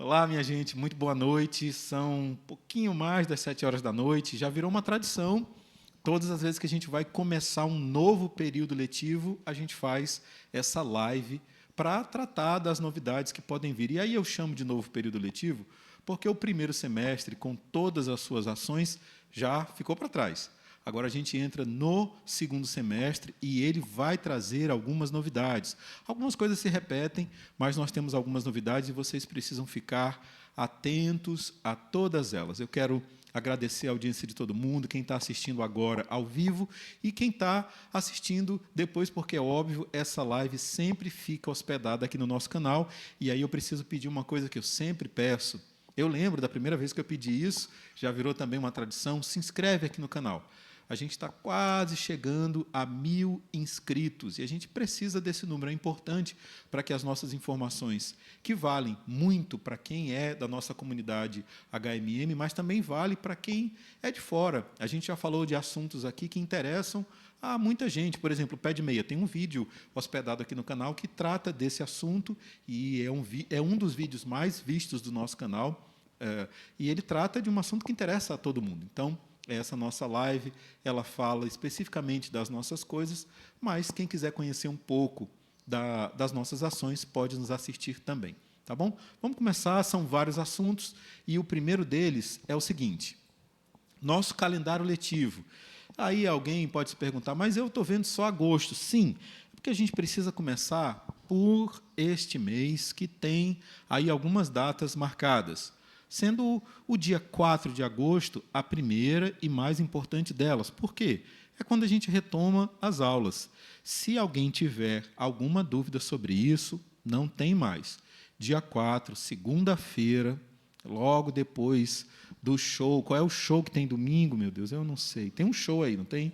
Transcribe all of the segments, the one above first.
Olá, minha gente, muito boa noite. São um pouquinho mais das 7 horas da noite. Já virou uma tradição. Todas as vezes que a gente vai começar um novo período letivo, a gente faz essa live para tratar das novidades que podem vir. E aí eu chamo de novo período letivo porque o primeiro semestre, com todas as suas ações, já ficou para trás. Agora a gente entra no segundo semestre e ele vai trazer algumas novidades. Algumas coisas se repetem, mas nós temos algumas novidades e vocês precisam ficar atentos a todas elas. Eu quero agradecer a audiência de todo mundo, quem está assistindo agora ao vivo e quem está assistindo depois, porque é óbvio, essa live sempre fica hospedada aqui no nosso canal. E aí eu preciso pedir uma coisa que eu sempre peço. Eu lembro da primeira vez que eu pedi isso, já virou também uma tradição, se inscreve aqui no canal. A gente está quase chegando a 1.000 inscritos e a gente precisa desse número, é importante para que as nossas informações, que valem muito para quem é da nossa comunidade HMM, mas também vale para quem é de fora. A gente já falou de assuntos aqui que interessam a muita gente. Por exemplo, o Pé de Meia tem um vídeo hospedado aqui no canal que trata desse assunto e é um dos vídeos mais vistos do nosso canal, e ele trata de um assunto que interessa a todo mundo. Então, essa nossa live, ela fala especificamente das nossas coisas, mas quem quiser conhecer um pouco das nossas ações pode nos assistir também. Tá bom? Vamos começar, são vários assuntos, e o primeiro deles é o seguinte: nosso calendário letivo. Aí alguém pode se perguntar, mas eu estou vendo só agosto. Sim, porque a gente precisa começar por este mês, que tem aí algumas datas marcadas, sendo o dia 4 de agosto a primeira e mais importante delas. Por quê? É quando a gente retoma as aulas. Se alguém tiver alguma dúvida sobre isso, não tem mais. Dia 4, segunda-feira, logo depois do show. Qual é o show que tem domingo, meu Deus? Eu não sei. Tem um show aí, não tem?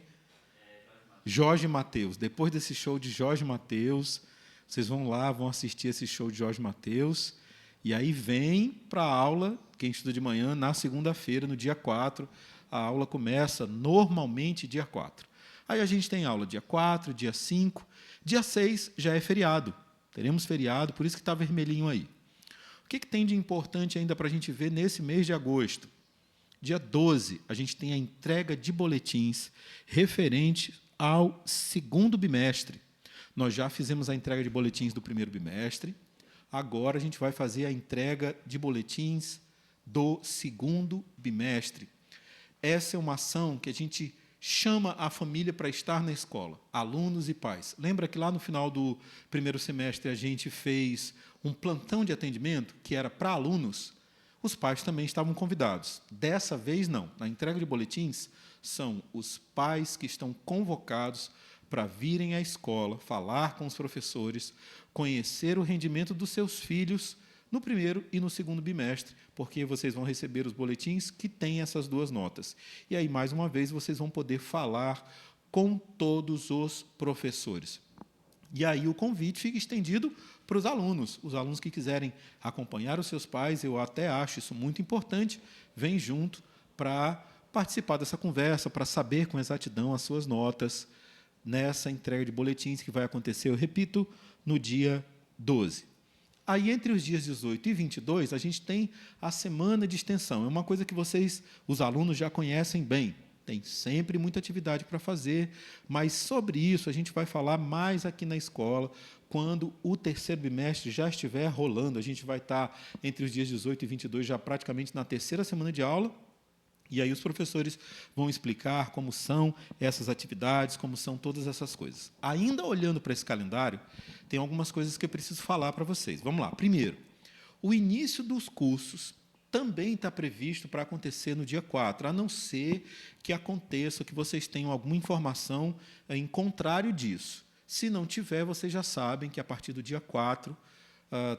Jorge Mateus. Depois desse show de Jorge Mateus, vocês vão lá, vão assistir esse show de Jorge Mateus, e aí vem para a aula, quem estuda de manhã, na segunda-feira, no dia 4, a aula começa normalmente dia 4. Aí a gente tem aula dia 4, dia 5, dia 6 já é feriado. Teremos feriado, por isso que está vermelhinho aí. O que tem de importante ainda para a gente ver nesse mês de agosto? Dia 12, a gente tem a entrega de boletins referente ao segundo bimestre. Nós já fizemos a entrega de boletins do primeiro bimestre, agora a gente vai fazer a entrega de boletins do segundo bimestre. Essa é uma ação que a gente chama a família para estar na escola, alunos e pais. Lembra que lá no final do primeiro semestre a gente fez um plantão de atendimento que era para alunos? Os pais também estavam convidados. Dessa vez, não. Na entrega de boletins, são os pais que estão convocados para virem à escola, falar com os professores, conhecer o rendimento dos seus filhos no primeiro e no segundo bimestre, porque vocês vão receber os boletins que têm essas duas notas. E aí, mais uma vez, vocês vão poder falar com todos os professores. E aí o convite fica estendido para os alunos que quiserem acompanhar os seus pais, eu até acho isso muito importante, vem junto para participar dessa conversa, para saber com exatidão as suas notas nessa entrega de boletins que vai acontecer, eu repito, no dia 12. Aí, entre os dias 18 e 22, a gente tem a semana de extensão. É uma coisa que vocês, os alunos, já conhecem bem. Tem sempre muita atividade para fazer, mas sobre isso a gente vai falar mais aqui na escola, quando o terceiro bimestre já estiver rolando. A gente vai estar entre os dias 18 e 22, já praticamente na terceira semana de aula, e aí os professores vão explicar como são essas atividades, como são todas essas coisas. Ainda olhando para esse calendário, tem algumas coisas que eu preciso falar para vocês. Vamos lá. Primeiro, o início dos cursos também está previsto para acontecer no dia 4, a não ser que aconteça, que vocês tenham alguma informação em contrário disso. Se não tiver, vocês já sabem que, a partir do dia 4,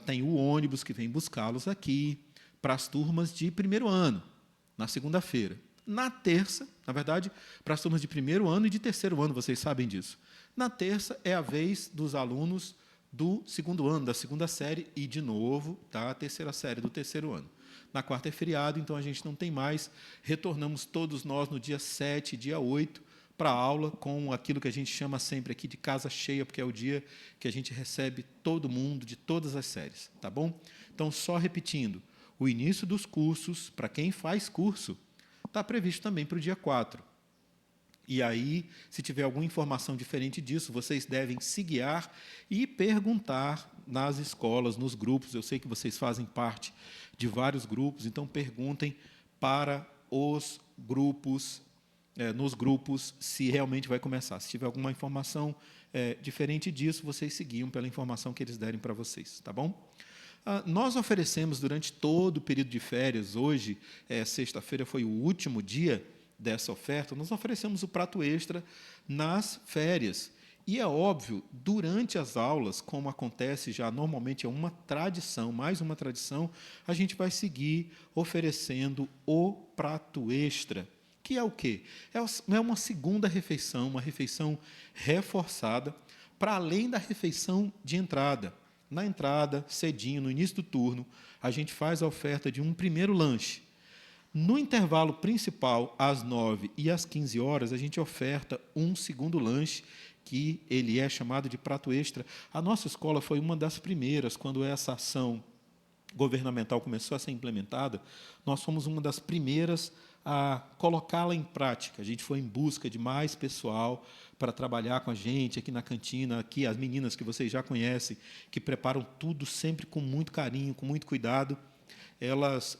tem o ônibus que vem buscá-los aqui para as turmas de primeiro ano, na segunda-feira. Na terça, na verdade, para as turmas de primeiro ano e de terceiro ano, vocês sabem disso. Na terça é a vez dos alunos do segundo ano, da segunda série, e, de novo, da terceira série, do terceiro ano. Na quarta é feriado, então a gente não tem mais. Retornamos todos nós no dia 7, dia 8, para a aula, com aquilo que a gente chama sempre aqui de casa cheia, porque é o dia que a gente recebe todo mundo, de todas as séries. Tá bom? Então, só repetindo, o início dos cursos, para quem faz curso, está previsto também para o dia 4. E aí, se tiver alguma informação diferente disso, vocês devem se guiar e perguntar nas escolas, nos grupos. Eu sei que vocês fazem parte de vários grupos, então perguntem para os grupos, nos grupos, se realmente vai começar. Se tiver alguma informação diferente disso, vocês se guiam pela informação que eles derem para vocês, tá bom? Nós oferecemos durante todo o período de férias, hoje, sexta-feira foi o último dia dessa oferta, nós oferecemos o prato extra nas férias. E é óbvio, durante as aulas, como acontece já normalmente, é uma tradição, mais uma tradição, a gente vai seguir oferecendo o prato extra, que é o quê? É uma segunda refeição, uma refeição reforçada, para além da refeição de entrada. Na entrada, cedinho, no início do turno, a gente faz a oferta de um primeiro lanche. No intervalo principal, às 9 e às 15 horas, a gente oferta um segundo lanche, que ele é chamado de prato extra. A nossa escola foi uma das primeiras, quando essa ação governamental começou a ser implementada, nós fomos uma das primeiras a colocá-la em prática. A gente foi em busca de mais pessoal para trabalhar com a gente aqui na cantina, aqui as meninas que vocês já conhecem, que preparam tudo sempre com muito carinho, com muito cuidado.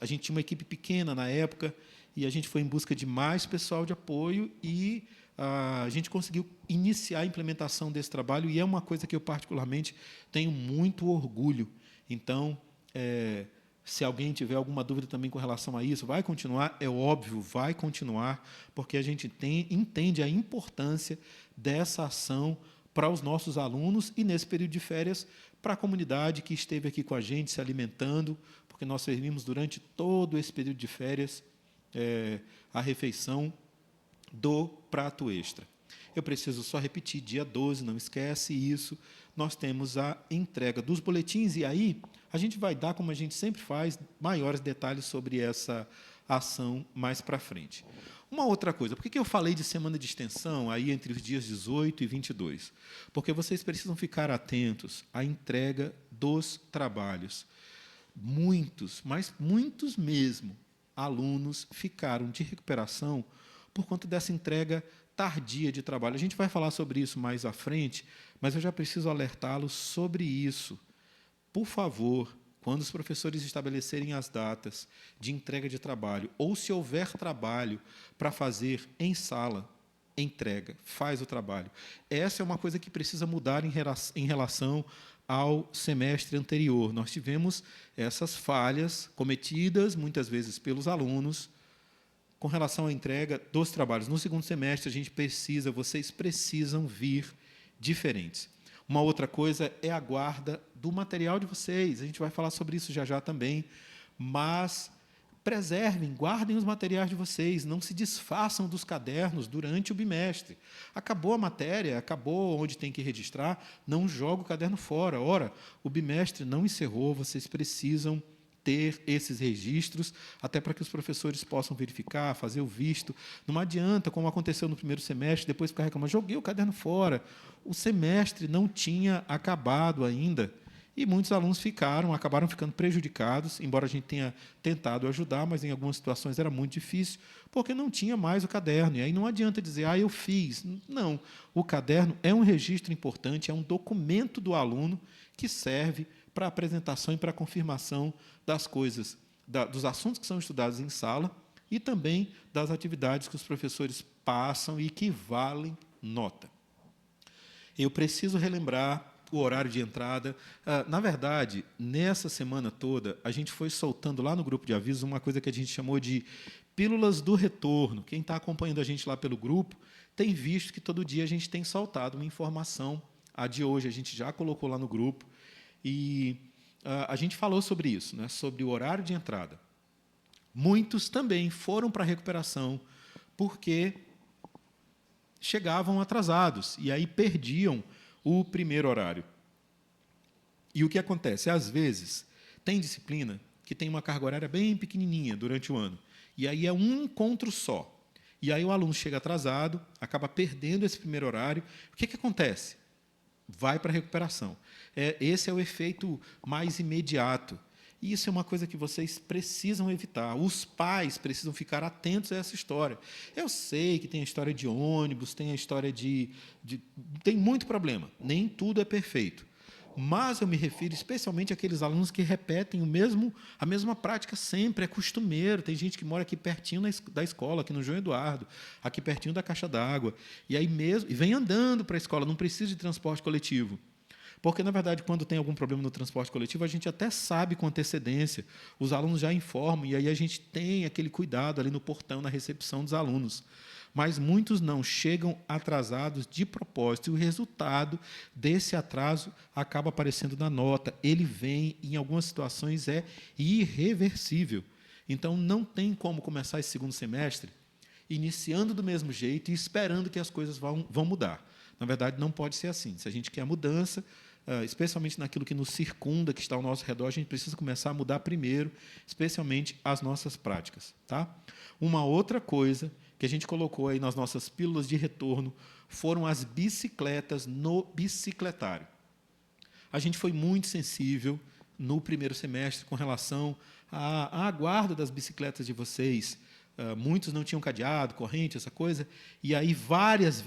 A gente tinha uma equipe pequena na época e a gente foi em busca de mais pessoal de apoio e a gente conseguiu iniciar a implementação desse trabalho e é uma coisa que eu particularmente tenho muito orgulho. Então, se alguém tiver alguma dúvida também com relação a isso, vai continuar? É óbvio, vai continuar, porque a gente entende a importância dessa ação para os nossos alunos e, nesse período de férias, para a comunidade que esteve aqui com a gente, se alimentando, porque nós servimos durante todo esse período de férias a refeição do prato extra. Eu preciso só repetir, dia 12, não esquece isso, nós temos a entrega dos boletins, e aí a gente vai dar, como a gente sempre faz, maiores detalhes sobre essa ação mais para frente. Uma outra coisa, por que eu falei de semana de extensão aí entre os dias 18 e 22? Porque vocês precisam ficar atentos à entrega dos trabalhos. Muitos, mas muitos mesmo, alunos ficaram de recuperação por conta dessa entrega tardia de trabalho. A gente vai falar sobre isso mais à frente, mas eu já preciso alertá-los sobre isso. Por favor, quando os professores estabelecerem as datas de entrega de trabalho, ou se houver trabalho para fazer em sala, entrega, faz o trabalho. Essa é uma coisa que precisa mudar em relação ao semestre anterior. Nós tivemos essas falhas cometidas, muitas vezes, pelos alunos, com relação à entrega dos trabalhos. No segundo semestre, vocês precisam vir diferentes. Uma outra coisa é a guarda do material de vocês. A gente vai falar sobre isso já também. Mas preservem, guardem os materiais de vocês, não se desfaçam dos cadernos durante o bimestre. Acabou a matéria, acabou onde tem que registrar, não joga o caderno fora. Ora, o bimestre não encerrou, vocês precisam ter esses registros, até para que os professores possam verificar, fazer o visto. Não adianta, como aconteceu no primeiro semestre, depois ficar reclamando, joguei o caderno fora. O semestre não tinha acabado ainda, e muitos alunos acabaram ficando prejudicados, embora a gente tenha tentado ajudar, mas em algumas situações era muito difícil, porque não tinha mais o caderno. E aí não adianta dizer, eu fiz. Não, o caderno é um registro importante, é um documento do aluno que serve para a apresentação e para a confirmação das coisas, dos assuntos que são estudados em sala e também das atividades que os professores passam e que valem nota. Eu preciso relembrar o horário de entrada. Na verdade, nessa semana toda, a gente foi soltando lá no grupo de avisos uma coisa que a gente chamou de pílulas do retorno. Quem está acompanhando a gente lá pelo grupo tem visto que todo dia a gente tem soltado uma informação. A de hoje a gente já colocou lá no grupo. E a gente falou sobre isso, né, sobre o horário de entrada. Muitos também foram para a recuperação porque chegavam atrasados e aí perdiam o primeiro horário. E o que acontece? Às vezes, tem disciplina que tem uma carga horária bem pequenininha durante o ano, e aí é um encontro só. E aí o aluno chega atrasado, acaba perdendo esse primeiro horário. O que acontece? Vai para a recuperação. Esse é o efeito mais imediato. E isso é uma coisa que vocês precisam evitar. Os pais precisam ficar atentos a essa história. Eu sei que tem a história de ônibus, tem a história tem muito problema. Nem tudo é perfeito. Mas eu me refiro especialmente àqueles alunos que repetem a mesma prática sempre, é costumeiro. Tem gente que mora aqui pertinho da escola, aqui no João Eduardo, aqui pertinho da caixa d'água, e vem andando para a escola, não precisa de transporte coletivo. Porque, na verdade, quando tem algum problema no transporte coletivo, a gente até sabe com antecedência, os alunos já informam, e aí a gente tem aquele cuidado ali no portão, na recepção dos alunos. Mas muitos não, chegam atrasados de propósito, e o resultado desse atraso acaba aparecendo na nota. Ele vem, em algumas situações, é irreversível. Então, não tem como começar esse segundo semestre iniciando do mesmo jeito e esperando que as coisas vão mudar. Na verdade, não pode ser assim. Se a gente quer mudança, especialmente naquilo que nos circunda, que está ao nosso redor, a gente precisa começar a mudar primeiro, especialmente as nossas práticas. Tá? Uma outra coisa que a gente colocou aí nas nossas pílulas de retorno foram as bicicletas no bicicletário. A gente foi muito sensível no primeiro semestre com relação à guarda das bicicletas de vocês. Muitos não tinham cadeado, corrente, essa coisa, e aí várias,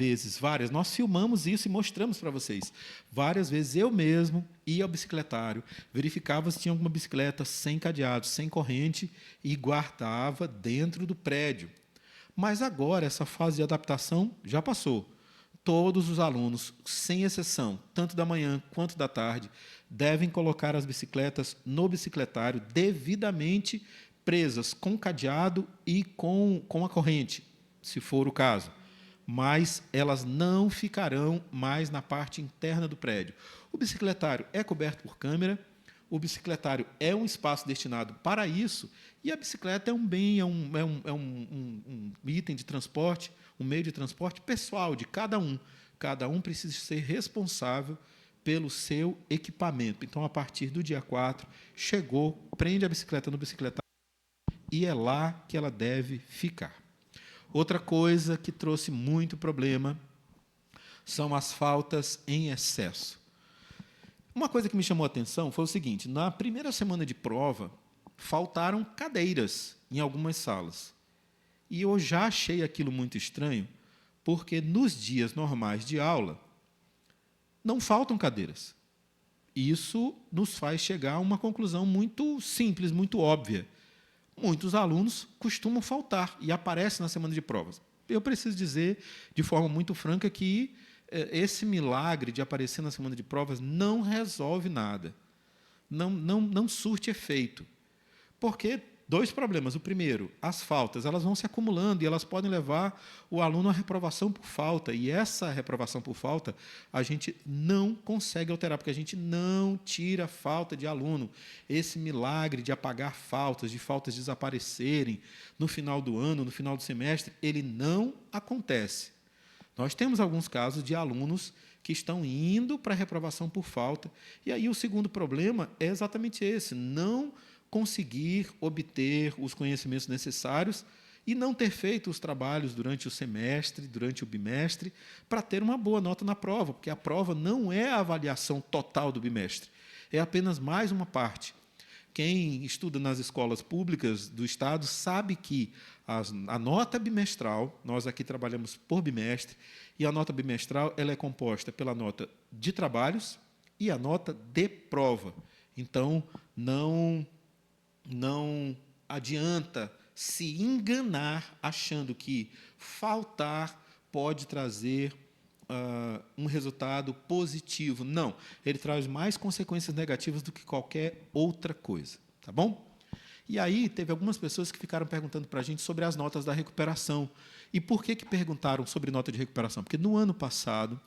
nós filmamos isso e mostramos para vocês. Várias vezes eu mesmo ia ao bicicletário, verificava se tinha alguma bicicleta sem cadeado, sem corrente, e guardava dentro do prédio. Mas agora, essa fase de adaptação já passou. Todos os alunos, sem exceção, tanto da manhã quanto da tarde, devem colocar as bicicletas no bicicletário devidamente presas com cadeado e com a corrente, se for o caso. Mas elas não ficarão mais na parte interna do prédio. O bicicletário é coberto por câmera, o bicicletário é um espaço destinado para isso, e a bicicleta é um bem, é um item de transporte, um meio de transporte pessoal de cada um. Cada um precisa ser responsável pelo seu equipamento. Então, a partir do dia 4, chegou, prende a bicicleta no bicicletário e é lá que ela deve ficar. Outra coisa que trouxe muito problema são as faltas em excesso. Uma coisa que me chamou a atenção foi o seguinte: na primeira semana de prova, faltaram cadeiras em algumas salas. E eu já achei aquilo muito estranho, porque nos dias normais de aula não faltam cadeiras. Isso nos faz chegar a uma conclusão muito simples, muito óbvia. Muitos alunos costumam faltar e aparecem na semana de provas. Eu preciso dizer, de forma muito franca, que esse milagre de aparecer na semana de provas não resolve nada. Não surte efeito. Porque dois problemas. O primeiro, as faltas, elas vão se acumulando e elas podem levar o aluno à reprovação por falta. E essa reprovação por falta a gente não consegue alterar, porque a gente não tira a falta de aluno. Esse milagre de apagar faltas, de faltas desaparecerem no final do ano, no final do semestre, ele não acontece. Nós temos alguns casos de alunos que estão indo para a reprovação por falta. E aí o segundo problema é exatamente esse: não conseguir obter os conhecimentos necessários e não ter feito os trabalhos durante o semestre, durante o bimestre, para ter uma boa nota na prova, porque a prova não é a avaliação total do bimestre, é apenas mais uma parte. Quem estuda nas escolas públicas do Estado sabe que a nota bimestral, nós aqui trabalhamos por bimestre, e a nota bimestral ela é composta pela nota de trabalhos e a nota de prova. Então, não adianta se enganar achando que faltar pode trazer um resultado positivo. Não, ele traz mais consequências negativas do que qualquer outra coisa. Tá bom? E aí, teve algumas pessoas que ficaram perguntando para a gente sobre as notas da recuperação. E por que perguntaram sobre nota de recuperação? Porque no ano passado,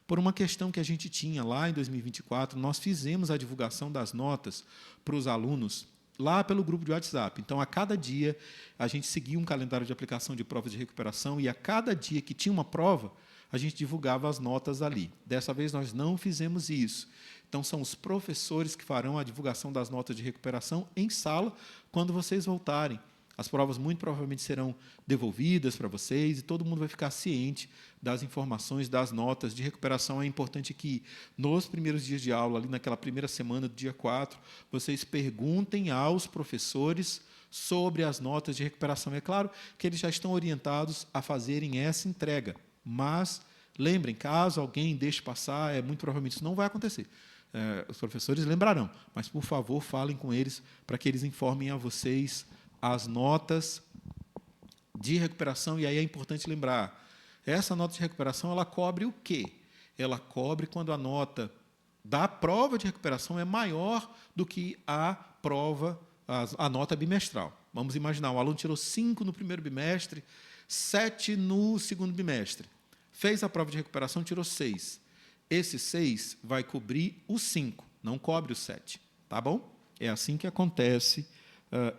por uma questão que a gente tinha lá em 2024, nós fizemos a divulgação das notas para os alunos lá pelo grupo de WhatsApp. Então, a cada dia, a gente seguia um calendário de aplicação de provas de recuperação e a cada dia que tinha uma prova, a gente divulgava as notas ali. Dessa vez, nós não fizemos isso. Então, são os professores que farão a divulgação das notas de recuperação em sala quando vocês voltarem As provas muito provavelmente serão devolvidas para vocês e todo mundo vai ficar ciente das informações, das notas de recuperação. É importante que, nos primeiros dias de aula, ali naquela primeira semana do dia 4, vocês perguntem aos professores sobre as notas de recuperação. É claro que eles já estão orientados a fazerem essa entrega, mas lembrem, caso alguém deixe passar, muito provavelmente isso não vai acontecer. Os professores lembrarão, mas, por favor, falem com eles para que eles informem a vocês as notas de recuperação. E aí é importante lembrar, essa nota de recuperação ela cobre o quê? Ela cobre quando a nota da prova de recuperação é maior do que a prova, a nota bimestral. Vamos imaginar, o aluno tirou 5 no primeiro bimestre, 7 no segundo bimestre. Fez a prova de recuperação, tirou 6. Esse 6 vai cobrir o 5, não cobre o 7. Tá bom? É assim que acontece.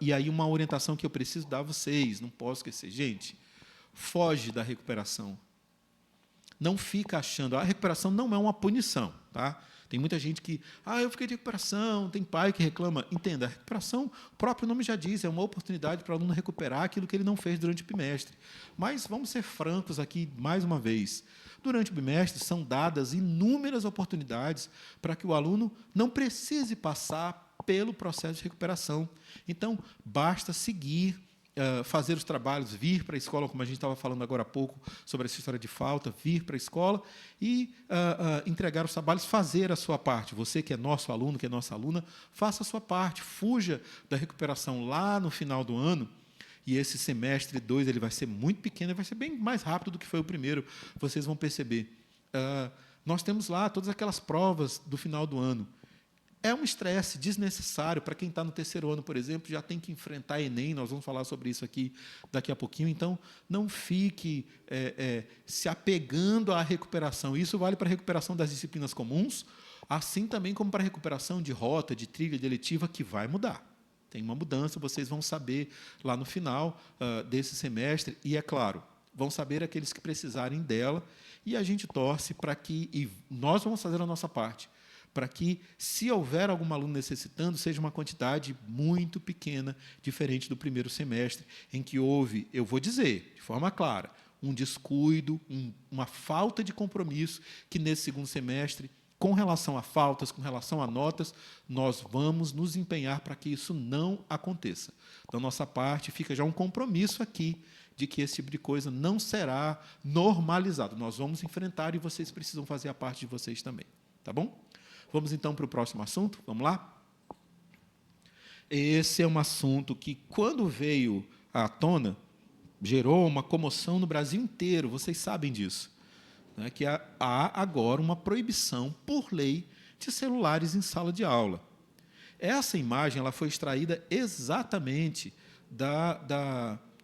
E aí uma orientação que eu preciso dar a vocês, não posso esquecer. Gente, foge da recuperação. Não fica achando... A recuperação não é uma punição. Tá? Tem muita gente que... eu fiquei de recuperação, tem pai que reclama. Entenda, a recuperação, o próprio nome já diz, é uma oportunidade para o aluno recuperar aquilo que ele não fez durante o bimestre. Mas vamos ser francos aqui, mais uma vez. Durante o bimestre, são dadas inúmeras oportunidades para que o aluno não precise passar pelo processo de recuperação. Então, basta seguir, fazer os trabalhos, vir para a escola, como a gente estava falando agora há pouco, sobre essa história de falta, vir para a escola e entregar os trabalhos, fazer a sua parte. Você que é nosso aluno, que é nossa aluna, faça a sua parte, fuja da recuperação lá no final do ano. E esse semestre 2 ele vai ser muito pequeno, vai ser bem mais rápido do que foi o primeiro, vocês vão perceber. Nós temos lá todas aquelas provas do final do ano. É um estresse desnecessário para quem está no terceiro ano, por exemplo, já tem que enfrentar Enem, nós vamos falar sobre isso aqui daqui a pouquinho, então não fique se apegando à recuperação. Isso vale para a recuperação das disciplinas comuns, assim também como para a recuperação de rota, de trilha, de eletiva, que vai mudar. Tem uma mudança, vocês vão saber lá no final desse semestre, e, é claro, vão saber aqueles que precisarem dela, e a gente torce para que, e nós vamos fazer a nossa parte, para que, se houver algum aluno necessitando, seja uma quantidade muito pequena, diferente do primeiro semestre, em que houve, eu vou dizer, de forma clara, um descuido, uma falta de compromisso, que nesse segundo semestre, com relação a faltas, com relação a notas, nós vamos nos empenhar para que isso não aconteça. Da nossa parte, fica já um compromisso aqui de que esse tipo de coisa não será normalizado. Nós vamos enfrentar e vocês precisam fazer a parte de vocês também. Tá bom? Vamos, então, para o próximo assunto? Vamos lá? Esse é um assunto que, quando veio à tona, gerou uma comoção no Brasil inteiro, vocês sabem disso. Né, que há agora uma proibição, por lei, de celulares em sala de aula. Essa imagem ela foi extraída exatamente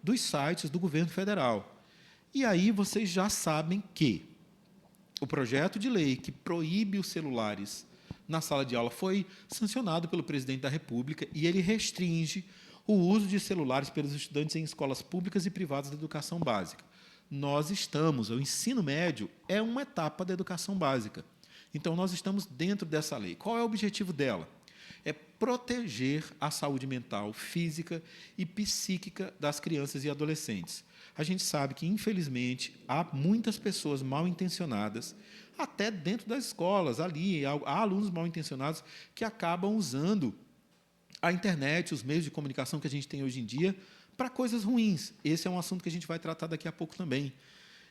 dos sites do governo federal. E aí vocês já sabem que o projeto de lei que proíbe os celulares na sala de aula foi sancionado pelo presidente da República e ele restringe o uso de celulares pelos estudantes em escolas públicas e privadas da educação básica. O ensino médio é uma etapa da educação básica. Então, nós estamos dentro dessa lei. Qual é o objetivo dela? É proteger a saúde mental, física e psíquica das crianças e adolescentes. A gente sabe que, infelizmente, há muitas pessoas mal intencionadas, até dentro das escolas, ali, há alunos mal intencionados que acabam usando a internet, os meios de comunicação que a gente tem hoje em dia, para coisas ruins. Esse é um assunto que a gente vai tratar daqui a pouco também.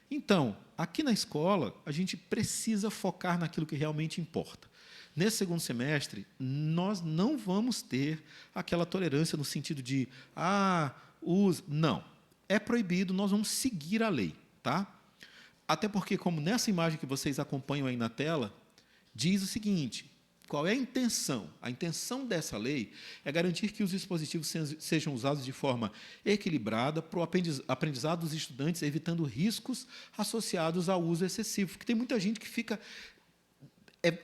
Então, aqui na escola, a gente precisa focar naquilo que realmente importa. Nesse segundo semestre, nós não vamos ter aquela tolerância no sentido de, não. É proibido, nós vamos seguir a lei. Tá? Até porque, como nessa imagem que vocês acompanham aí na tela, diz o seguinte: qual é a intenção? A intenção dessa lei é garantir que os dispositivos sejam usados de forma equilibrada para o aprendizado dos estudantes, evitando riscos associados ao uso excessivo. Porque tem muita gente que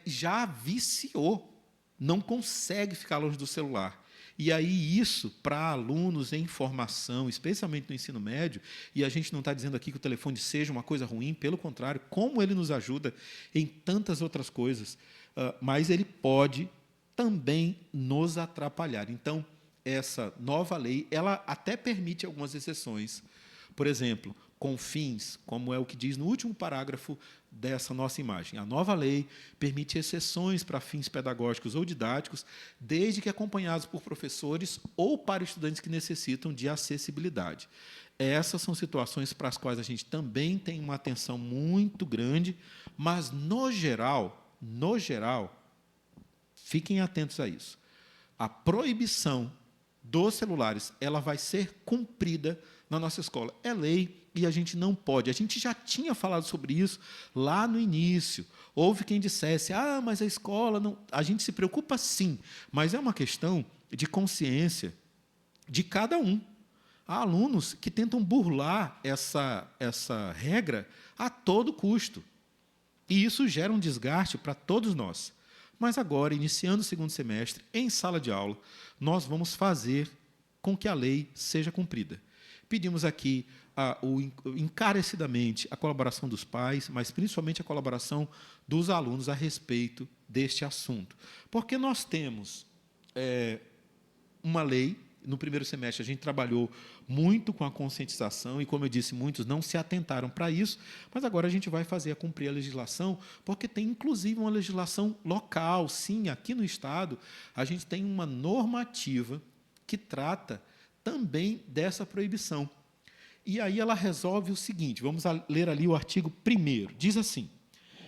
já viciou, não consegue ficar longe do celular. E aí isso, para alunos em formação, especialmente no ensino médio, e a gente não está dizendo aqui que o telefone seja uma coisa ruim, pelo contrário, como ele nos ajuda em tantas outras coisas, mas ele pode também nos atrapalhar. Então, essa nova lei, ela até permite algumas exceções. Por exemplo, com fins, como é o que diz no último parágrafo dessa nossa imagem. A nova lei permite exceções para fins pedagógicos ou didáticos, desde que acompanhados por professores ou para estudantes que necessitam de acessibilidade. Essas são situações para as quais a gente também tem uma atenção muito grande, mas, no geral, fiquem atentos a isso. A proibição dos celulares, ela vai ser cumprida na nossa escola. É lei e a gente não pode. A gente já tinha falado sobre isso lá no início. Houve quem dissesse, mas a escola não... A gente se preocupa sim, mas é uma questão de consciência de cada um. Há alunos que tentam burlar essa regra a todo custo. E isso gera um desgaste para todos nós. Mas agora, iniciando o segundo semestre, em sala de aula, nós vamos fazer com que a lei seja cumprida. Pedimos aqui encarecidamente a colaboração dos pais, mas principalmente a colaboração dos alunos a respeito deste assunto. Porque nós temos uma lei. No primeiro semestre, a gente trabalhou muito com a conscientização e, como eu disse, muitos não se atentaram para isso, mas agora a gente vai fazer cumprir a legislação, porque tem, inclusive, uma legislação local. Sim, aqui no Estado, a gente tem uma normativa que trata também dessa proibição. E aí ela resolve o seguinte, vamos ler ali o artigo 1º, diz assim: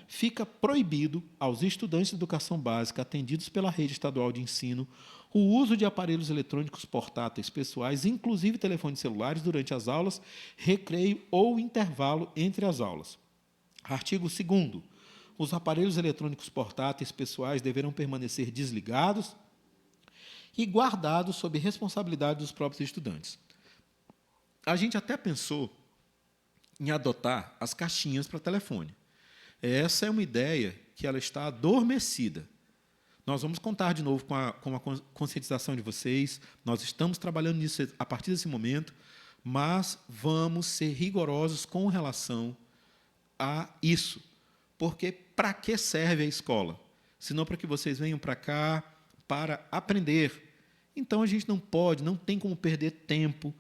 fica proibido aos estudantes de educação básica atendidos pela rede estadual de ensino o uso de aparelhos eletrônicos portáteis pessoais, inclusive telefones celulares, durante as aulas, recreio ou intervalo entre as aulas. Artigo 2º. Os aparelhos eletrônicos portáteis pessoais deverão permanecer desligados e guardados sob responsabilidade dos próprios estudantes. A gente até pensou em adotar as caixinhas para telefone. Essa é uma ideia que ela está adormecida. Nós vamos contar de novo com a conscientização de vocês, nós estamos trabalhando nisso a partir desse momento, mas vamos ser rigorosos com relação a isso. Porque para que serve a escola? Senão para que vocês venham para cá para aprender. Então a gente não pode, não tem como perder tempo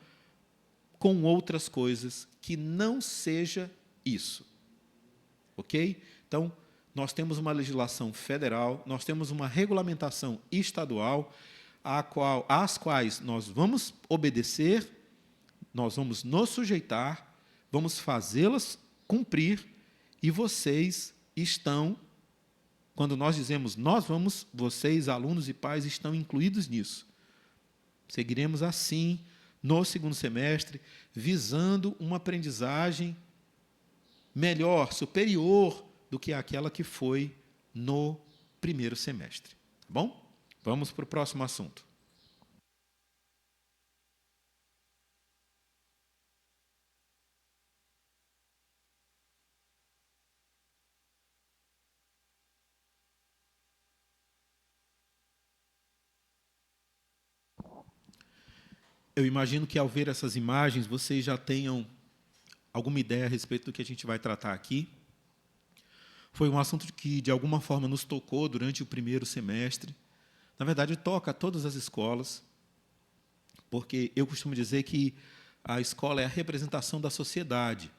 com outras coisas que não seja isso. Ok? Então, nós temos uma legislação federal, nós temos uma regulamentação estadual, às quais nós vamos obedecer, nós vamos nos sujeitar, vamos fazê-las cumprir, e vocês estão, quando nós dizemos nós vamos, vocês, alunos e pais, estão incluídos nisso. Seguiremos assim no segundo semestre, visando uma aprendizagem melhor, superior do que aquela que foi no primeiro semestre. Tá bom? Vamos para o próximo assunto. Eu imagino que, ao ver essas imagens, vocês já tenham alguma ideia a respeito do que a gente vai tratar aqui. Foi um assunto que, de alguma forma, nos tocou durante o primeiro semestre. Na verdade, toca a todas as escolas, porque eu costumo dizer que a escola é a representação da sociedade.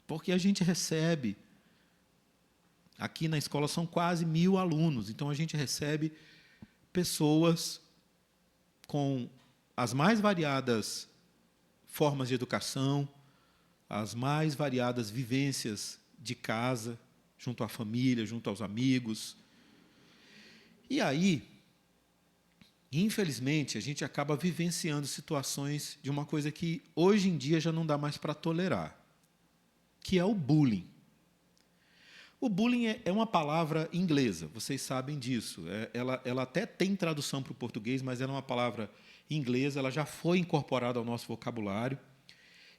Porque a gente recebe, aqui na escola são quase 1.000 alunos, então a gente recebe pessoas com as mais variadas formas de educação, as mais variadas vivências de casa, junto à família, junto aos amigos. E aí, infelizmente, a gente acaba vivenciando situações de uma coisa que hoje em dia já não dá mais para tolerar, que é o bullying. O bullying é uma palavra inglesa, vocês sabem disso. Ela até tem tradução para o português, mas ela é uma palavra inglesa, ela já foi incorporada ao nosso vocabulário,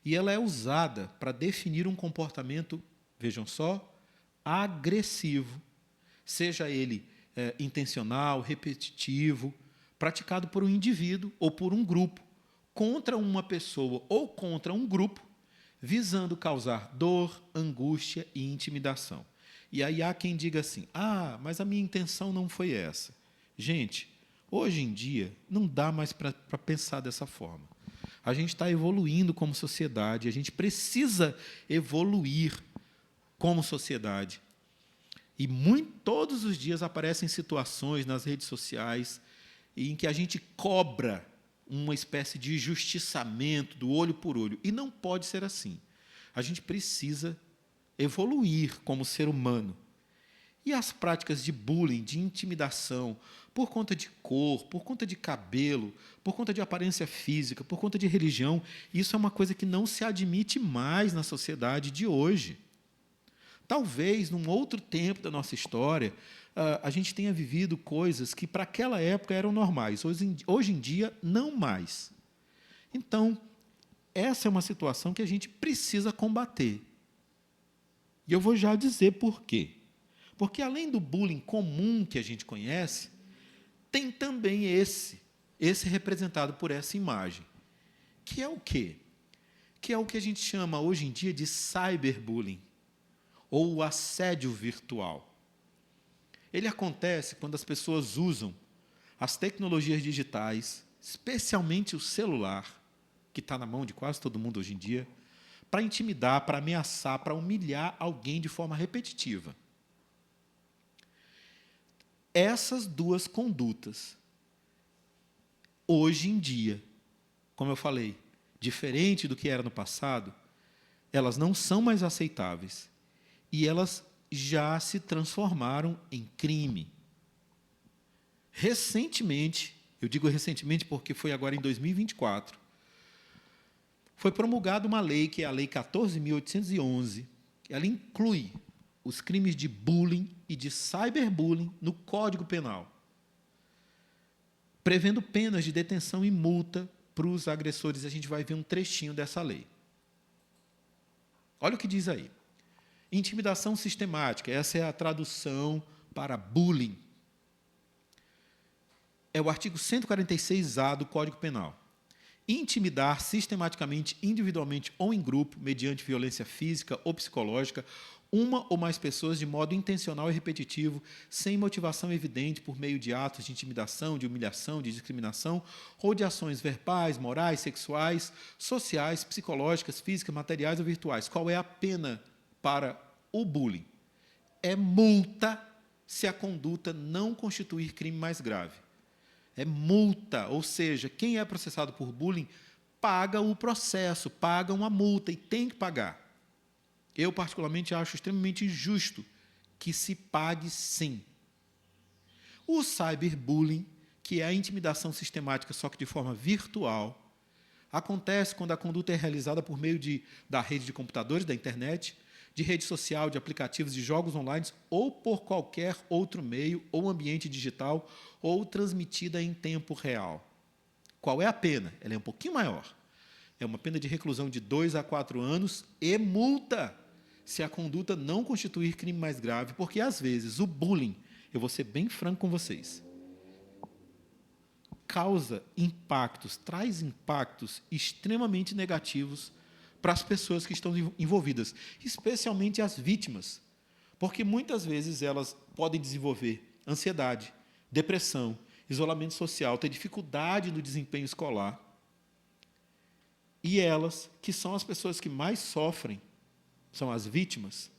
e ela é usada para definir um comportamento, vejam só, agressivo, seja ele intencional, repetitivo, praticado por um indivíduo ou por um grupo, contra uma pessoa ou contra um grupo, visando causar dor, angústia e intimidação. E aí há quem diga assim, mas a minha intenção não foi essa. Gente, Hoje em dia, não dá mais para pensar dessa forma. A gente está evoluindo como sociedade, a gente precisa evoluir como sociedade. E todos os dias aparecem situações nas redes sociais em que a gente cobra uma espécie de justiçamento do olho por olho. E não pode ser assim. A gente precisa evoluir como ser humano. E as práticas de bullying, de intimidação, por conta de cor, por conta de cabelo, por conta de aparência física, por conta de religião, isso é uma coisa que não se admite mais na sociedade de hoje. Talvez, num outro tempo da nossa história, a gente tenha vivido coisas que, para aquela época, eram normais. Hoje em dia, não mais. Então, essa é uma situação que a gente precisa combater. E eu vou já dizer por quê. Porque, além do bullying comum que a gente conhece, tem também esse representado por essa imagem, que é o quê? Que é o que a gente chama, hoje em dia, de cyberbullying, ou o assédio virtual. Ele acontece quando as pessoas usam as tecnologias digitais, especialmente o celular, que está na mão de quase todo mundo hoje em dia, para intimidar, para ameaçar, para humilhar alguém de forma repetitiva. Essas duas condutas, hoje em dia, como eu falei, diferente do que era no passado, elas não são mais aceitáveis e elas já se transformaram em crime. Recentemente, eu digo recentemente porque foi agora em 2024, foi promulgada uma lei, que é a Lei 14.811, ela inclui os crimes de bullying e de cyberbullying no Código Penal, prevendo penas de detenção e multa para os agressores. A gente vai ver um trechinho dessa lei. Olha o que diz aí. Intimidação sistemática, essa é a tradução para bullying. É o artigo 146-A do Código Penal. Intimidar sistematicamente, individualmente ou em grupo, mediante violência física ou psicológica, uma ou mais pessoas de modo intencional e repetitivo, sem motivação evidente, por meio de atos de intimidação, de humilhação, de discriminação, ou de ações verbais, morais, sexuais, sociais, psicológicas, físicas, materiais ou virtuais. Qual é a pena para o bullying? É multa se a conduta não constituir crime mais grave. É multa, ou seja, quem é processado por bullying paga o processo, paga uma multa e tem que pagar. Eu, particularmente, acho extremamente injusto que se pague sim. O cyberbullying, que é a intimidação sistemática, só que de forma virtual, acontece quando a conduta é realizada por meio da rede de computadores, da internet, de rede social, de aplicativos de jogos online, ou por qualquer outro meio ou ambiente digital, ou transmitida em tempo real. Qual é a pena? Ela é um pouquinho maior. É uma pena de reclusão de 2 a 4 anos e multa, se a conduta não constituir crime mais grave, porque, às vezes, o bullying, eu vou ser bem franco com vocês, causa impactos, traz impactos extremamente negativos para as pessoas que estão envolvidas, especialmente as vítimas, porque muitas vezes elas podem desenvolver ansiedade, depressão, isolamento social, ter dificuldade no desempenho escolar. E elas, que são as pessoas que mais sofrem, são as vítimas,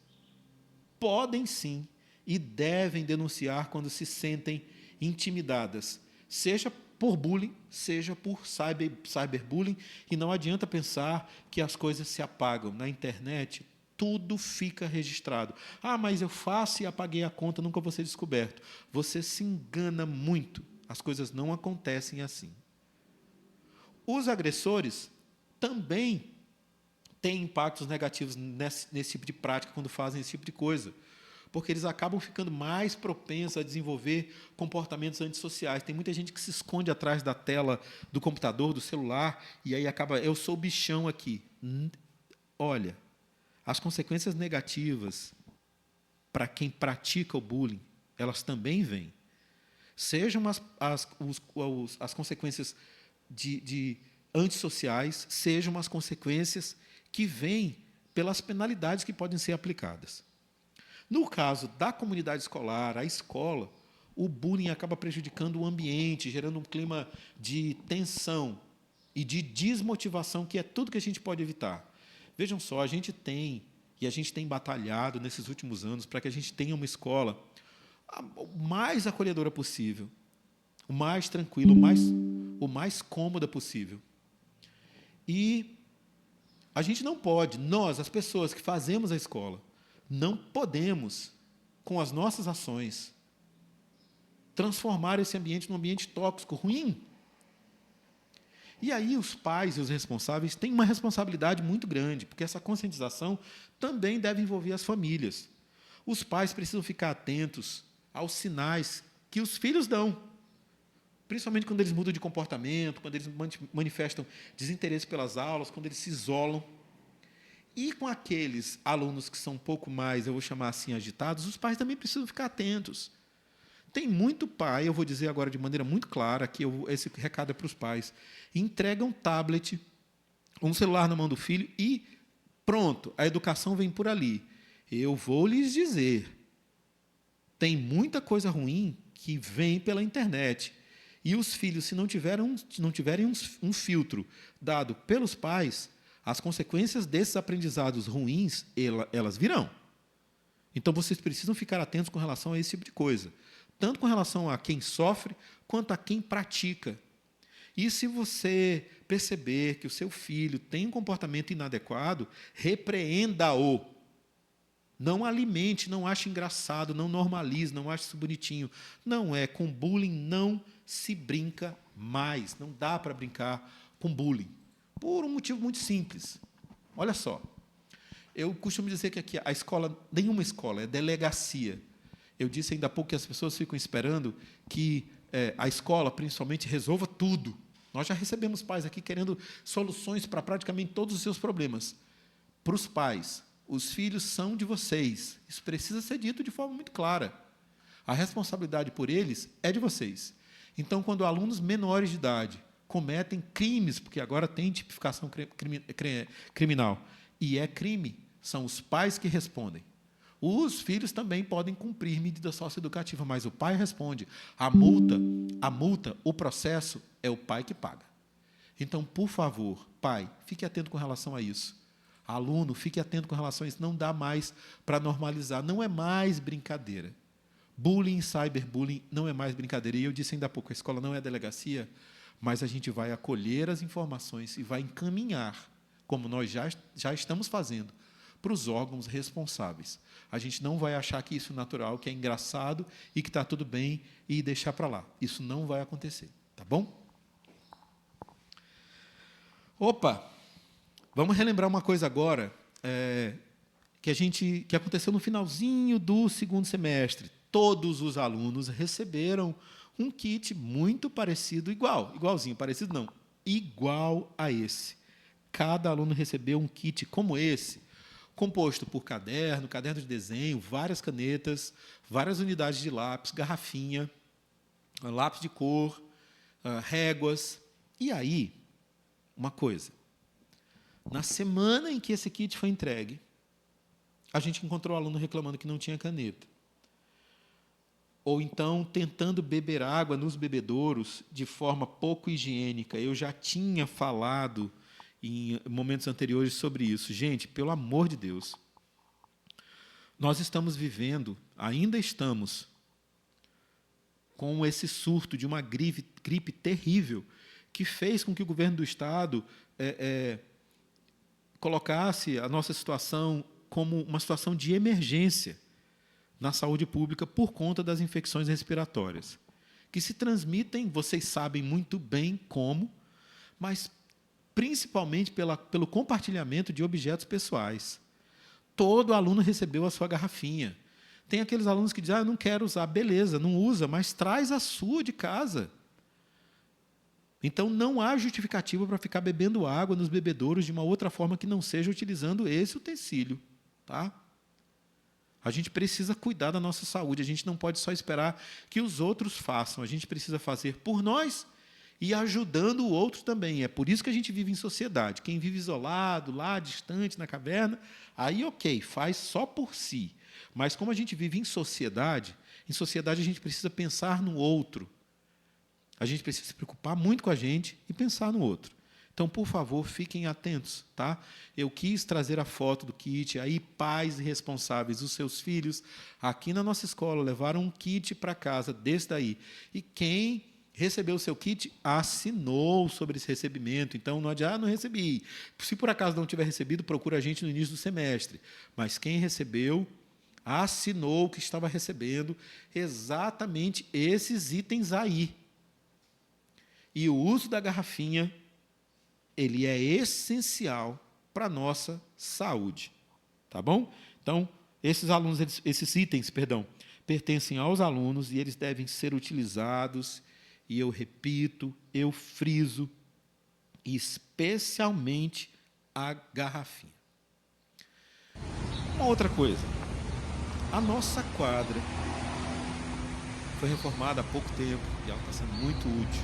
podem sim e devem denunciar quando se sentem intimidadas, seja por bullying, seja por cyberbullying, e não adianta pensar que as coisas se apagam. Na internet, tudo fica registrado. Ah, mas eu faço e apaguei a conta, nunca vou ser descoberto. Você se engana muito. As coisas não acontecem assim. Os agressores também têm impactos negativos nesse tipo de prática quando fazem esse tipo de coisa, porque eles acabam ficando mais propensos a desenvolver comportamentos antissociais. Tem muita gente que se esconde atrás da tela do computador, do celular, e aí acaba, eu sou o bichão aqui. Olha, as consequências negativas para quem pratica o bullying, elas também vêm. Sejam as consequências de antissociais, sejam as consequências que vêm pelas penalidades que podem ser aplicadas. No caso da comunidade escolar, a escola, o bullying acaba prejudicando o ambiente, gerando um clima de tensão e de desmotivação, que é tudo que a gente pode evitar. Vejam só, a gente tem batalhado nesses últimos anos para que a gente tenha uma escola o mais acolhedora possível, o mais tranquilo, o mais cômoda possível. E a gente não pode, nós, as pessoas que fazemos a escola, não podemos, com as nossas ações, transformar esse ambiente num ambiente tóxico, ruim. E aí os pais e os responsáveis têm uma responsabilidade muito grande, porque essa conscientização também deve envolver as famílias. Os pais precisam ficar atentos aos sinais que os filhos dão, principalmente quando eles mudam de comportamento, quando eles manifestam desinteresse pelas aulas, quando eles se isolam. E com aqueles alunos que são um pouco mais, eu vou chamar assim, agitados, os pais também precisam ficar atentos. Tem muito pai, eu vou dizer agora de maneira muito clara, que esse recado é para os pais, entrega um tablet, um celular na mão do filho e pronto, a educação vem por ali. Eu vou lhes dizer, tem muita coisa ruim que vem pela internet. E os filhos, se não tiverem um filtro dado pelos pais, as consequências desses aprendizados ruins, elas virão. Então, vocês precisam ficar atentos com relação a esse tipo de coisa, tanto com relação a quem sofre, quanto a quem pratica. E se você perceber que o seu filho tem um comportamento inadequado, repreenda-o. Não alimente, não ache engraçado, não normalize, não ache isso bonitinho. Não é, com bullying não se brinca mais. Não dá para brincar com bullying. Por um motivo muito simples. Olha só, eu costumo dizer que aqui a escola, nenhuma escola, é delegacia. Eu disse ainda há pouco que as pessoas ficam esperando que a escola, principalmente, resolva tudo. Nós já recebemos pais aqui querendo soluções para praticamente todos os seus problemas. Para os pais, os filhos são de vocês. Isso precisa ser dito de forma muito clara. A responsabilidade por eles é de vocês. Então, quando alunos menores de idade cometem crimes, porque agora tem tipificação criminal, e é crime, são os pais que respondem. Os filhos também podem cumprir medida socioeducativa, mas o pai responde. A multa, o processo, é o pai que paga. Então, por favor, pai, fique atento com relação a isso. Aluno, fique atento com relação a isso. Não dá mais para normalizar, não é mais brincadeira. Bullying, cyberbullying, não é mais brincadeira. E eu disse ainda há pouco, a escola não é delegacia, mas a gente vai acolher as informações e vai encaminhar, como nós já estamos fazendo, para os órgãos responsáveis. A gente não vai achar que isso é natural, que é engraçado e que está tudo bem e deixar para lá. Isso não vai acontecer, tá bom? Opa! Vamos relembrar uma coisa agora, que aconteceu no finalzinho do segundo semestre. Todos os alunos receberam um kit muito parecido, igualzinho, parecido não, igual a esse. Cada aluno recebeu um kit como esse, composto por caderno de desenho, várias canetas, várias unidades de lápis, garrafinha, lápis de cor, réguas. E aí, uma coisa, na semana em que esse kit foi entregue, a gente encontrou o aluno reclamando que não tinha caneta. Ou então tentando beber água nos bebedouros de forma pouco higiênica. Eu já tinha falado em momentos anteriores sobre isso. Gente, pelo amor de Deus, nós estamos vivendo, ainda estamos, com esse surto de uma gripe terrível que fez com que o governo do Estado colocasse a nossa situação como uma situação de emergência na saúde pública por conta das infecções respiratórias, que se transmitem, vocês sabem muito bem como, mas principalmente pelo compartilhamento de objetos pessoais. Todo aluno recebeu a sua garrafinha. Tem aqueles alunos que dizem, eu não quero usar, beleza, não usa, mas traz a sua de casa. Então, não há justificativa para ficar bebendo água nos bebedouros de uma outra forma que não seja utilizando esse utensílio. Tá? A gente precisa cuidar da nossa saúde, a gente não pode só esperar que os outros façam, a gente precisa fazer por nós e ajudando o outro também. É por isso que a gente vive em sociedade. Quem vive isolado, lá distante, na caverna, aí ok, faz só por si. Mas como a gente vive em sociedade a gente precisa pensar no outro. A gente precisa se preocupar muito com a gente e pensar no outro. Então, por favor, fiquem atentos, tá? Eu quis trazer a foto do kit, aí pais responsáveis, os seus filhos, aqui na nossa escola, levaram um kit para casa desse daí. E quem recebeu o seu kit assinou sobre esse recebimento. Então, não adianta, não recebi. Se por acaso não tiver recebido, procura a gente no início do semestre. Mas quem recebeu, assinou que estava recebendo exatamente esses itens aí. E o uso da garrafinha, ele é essencial para a nossa saúde. Tá bom? Então, esses itens, pertencem aos alunos e eles devem ser utilizados, e eu repito, eu friso, especialmente a garrafinha. Uma outra coisa, a nossa quadra foi reformada há pouco tempo e ela está sendo muito útil.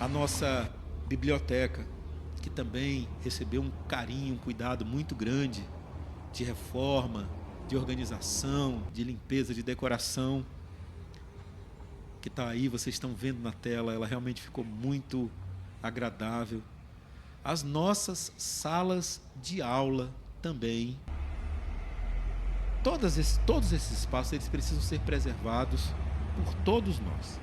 A nossa biblioteca, que também recebeu um carinho, um cuidado muito grande de reforma, de organização, de limpeza, de decoração, que está aí, vocês estão vendo na tela, ela realmente ficou muito agradável. As nossas salas de aula também. Todos esses espaços eles precisam ser preservados por todos nós.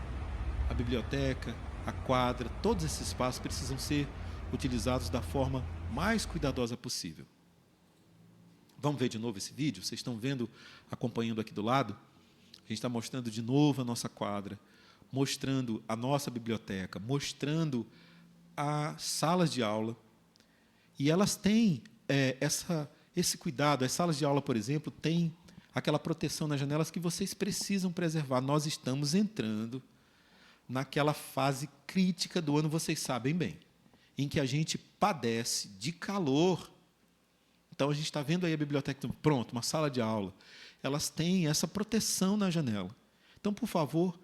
A biblioteca, a quadra, todos esses espaços precisam ser utilizados da forma mais cuidadosa possível. Vamos ver de novo esse vídeo? Vocês estão vendo, acompanhando aqui do lado? A gente está mostrando de novo a nossa quadra, mostrando a nossa biblioteca, mostrando as salas de aula. E elas têm esse cuidado. As salas de aula, por exemplo, têm aquela proteção nas janelas que vocês precisam preservar. Nós estamos entrando naquela fase crítica do ano, vocês sabem bem, em que a gente padece de calor. Então, a gente está vendo aí a biblioteca, pronto, uma sala de aula. Elas têm essa proteção na janela. Então, por favor,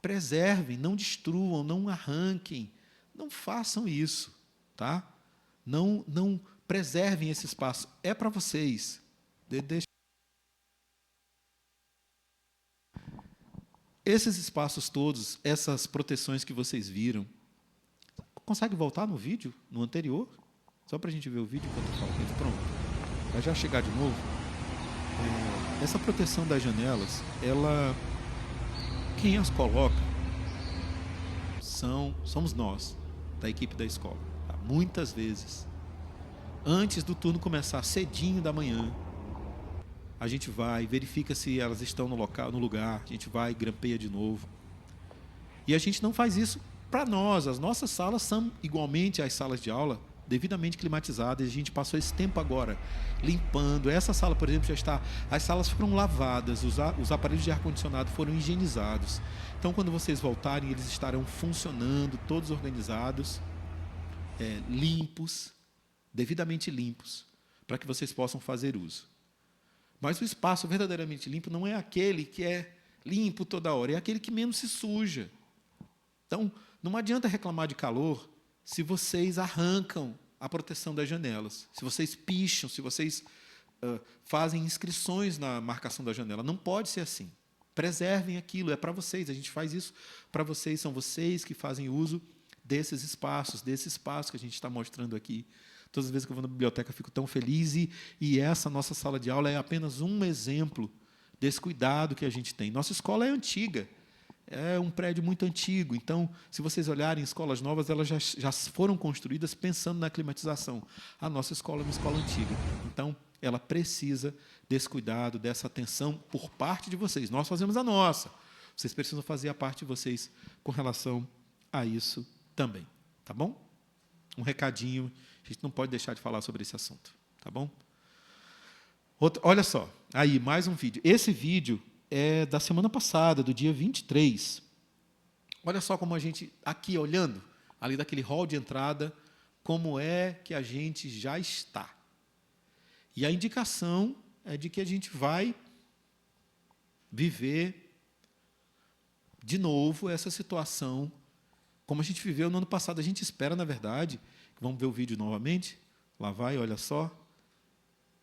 preservem, não destruam, não arranquem, não façam isso, tá? Não preservem esse espaço. É para vocês. Esses espaços todos, essas proteções que vocês viram, consegue voltar no vídeo, no anterior? Só para a gente ver o vídeo enquanto eu falo com ele. Pronto. Vai já chegar de novo. Essa proteção das janelas, quem as coloca somos nós, da equipe da escola. Tá? Muitas vezes, antes do turno começar, cedinho da manhã, a gente vai, verifica se elas estão no lugar, a gente vai, grampeia de novo. E a gente não faz isso para nós. As nossas salas são igualmente às salas de aula, devidamente climatizadas. A gente passou esse tempo agora limpando. Essa sala, por exemplo, já está... As salas foram lavadas, os aparelhos de ar-condicionado foram higienizados. Então, quando vocês voltarem, eles estarão funcionando, todos organizados, limpos, devidamente limpos, para que vocês possam fazer uso. Mas o espaço verdadeiramente limpo não é aquele que é limpo toda hora, é aquele que menos se suja. Então, não adianta reclamar de calor se vocês arrancam a proteção das janelas, se vocês picham, se vocês fazem inscrições na marcação da janela. Não pode ser assim. Preservem aquilo, é para vocês, a gente faz isso para vocês, são vocês que fazem uso desses espaços, desse espaço que a gente está mostrando aqui. Todas as vezes que eu vou na biblioteca, eu fico tão feliz, e essa nossa sala de aula é apenas um exemplo desse cuidado que a gente tem. Nossa escola é antiga, é um prédio muito antigo, então, se vocês olharem escolas novas, elas já foram construídas pensando na climatização. A nossa escola é uma escola antiga, então, ela precisa desse cuidado, dessa atenção por parte de vocês. Nós fazemos a nossa, vocês precisam fazer a parte de vocês com relação a isso também. Tá bom? Um recadinho. A gente não pode deixar de falar sobre esse assunto, tá bom? Olha só, aí, mais um vídeo. Esse vídeo é da semana passada, do dia 23. Olha só como a gente, aqui olhando, ali daquele hall de entrada, como é que a gente já está. E a indicação é de que a gente vai viver de novo essa situação como a gente viveu no ano passado. A gente espera, na verdade, vamos ver o vídeo novamente, lá vai, olha só,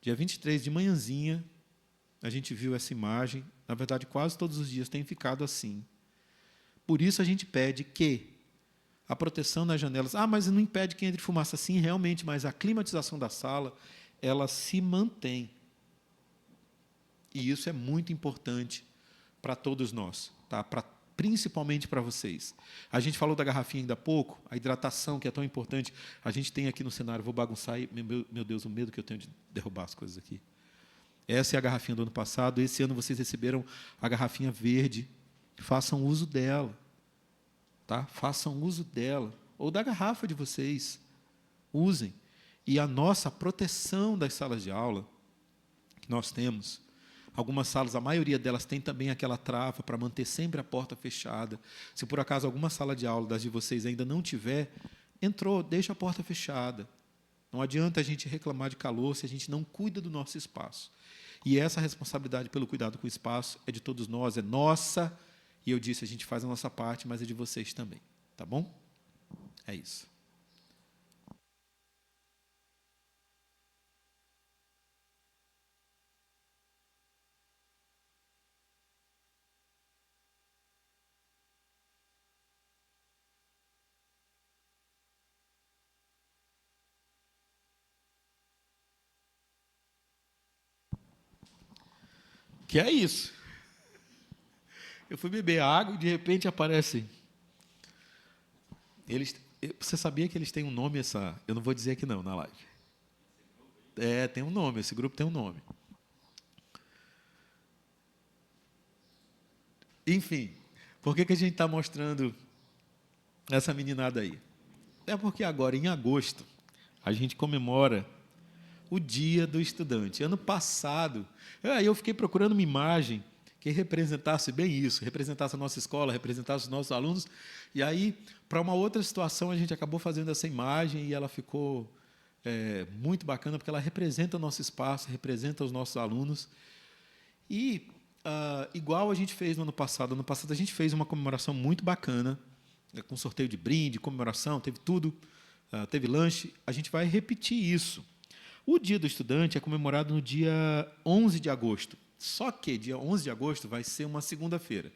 dia 23, de manhãzinha, a gente viu essa imagem, na verdade, quase todos os dias tem ficado assim. Por isso a gente pede que a proteção nas janelas, mas não impede que entre fumaça, sim, realmente, mas a climatização da sala, ela se mantém. E isso é muito importante para todos nós, tá? Principalmente para vocês. A gente falou da garrafinha ainda há pouco, a hidratação, que é tão importante. A gente tem aqui no cenário, vou bagunçar, meu Deus, o medo que eu tenho de derrubar as coisas aqui. Essa é a garrafinha do ano passado, esse ano vocês receberam a garrafinha verde. Façam uso dela. Tá? Façam uso dela, ou da garrafa de vocês. Usem. E a nossa proteção das salas de aula, que nós temos, algumas salas, a maioria delas tem também aquela trava para manter sempre a porta fechada. Se por acaso alguma sala de aula das de vocês ainda não tiver, entrou, deixa a porta fechada. Não adianta a gente reclamar de calor se a gente não cuida do nosso espaço. E essa responsabilidade pelo cuidado com o espaço é de todos nós, é nossa. E eu disse, a gente faz a nossa parte, mas é de vocês também. Tá bom? É isso. Que é isso. Eu fui beber água e, de repente, aparece. Você sabia que eles têm um nome, eu não vou dizer aqui não, na live. Tem um nome, esse grupo tem um nome. Enfim, por que a gente está mostrando essa meninada aí? É porque agora, em agosto, a gente comemora o Dia do Estudante. Ano passado, eu fiquei procurando uma imagem que representasse bem isso, representasse a nossa escola, representasse os nossos alunos. E aí, para uma outra situação, a gente acabou fazendo essa imagem e ela ficou muito bacana, porque ela representa o nosso espaço, representa os nossos alunos. E, igual a gente fez no ano passado a gente fez uma comemoração muito bacana, com sorteio de brinde, comemoração, teve tudo, teve lanche. A gente vai repetir isso. O Dia do Estudante é comemorado no dia 11 de agosto. Só que dia 11 de agosto vai ser uma segunda-feira.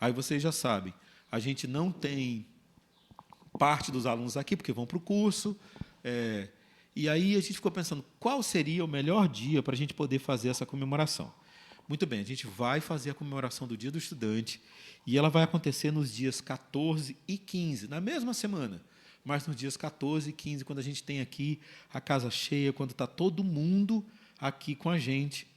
Aí vocês já sabem, a gente não tem parte dos alunos aqui, porque vão para o curso. E aí a gente ficou pensando, qual seria o melhor dia para a gente poder fazer essa comemoração? Muito bem, a gente vai fazer a comemoração do Dia do Estudante e ela vai acontecer nos dias 14 e 15, na mesma semana. Mas nos dias 14 e 15, quando a gente tem aqui a casa cheia, quando está todo mundo aqui com a gente,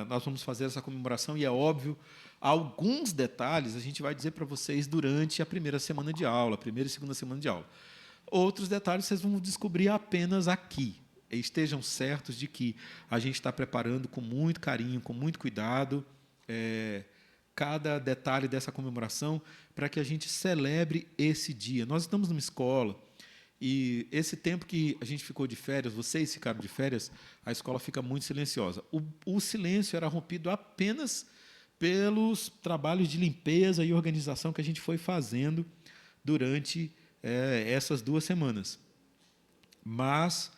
nós vamos fazer essa comemoração e, é óbvio, alguns detalhes a gente vai dizer para vocês durante a primeira semana de aula, a primeira e segunda semana de aula. Outros detalhes vocês vão descobrir apenas aqui. Estejam certos de que a gente está preparando com muito carinho, com muito cuidado, cada detalhe dessa comemoração para que a gente celebre esse dia. Nós estamos numa escola e esse tempo que a gente ficou de férias, vocês ficaram de férias, a escola fica muito silenciosa. O silêncio era rompido apenas pelos trabalhos de limpeza e organização que a gente foi fazendo durante essas 2 semanas. Mas,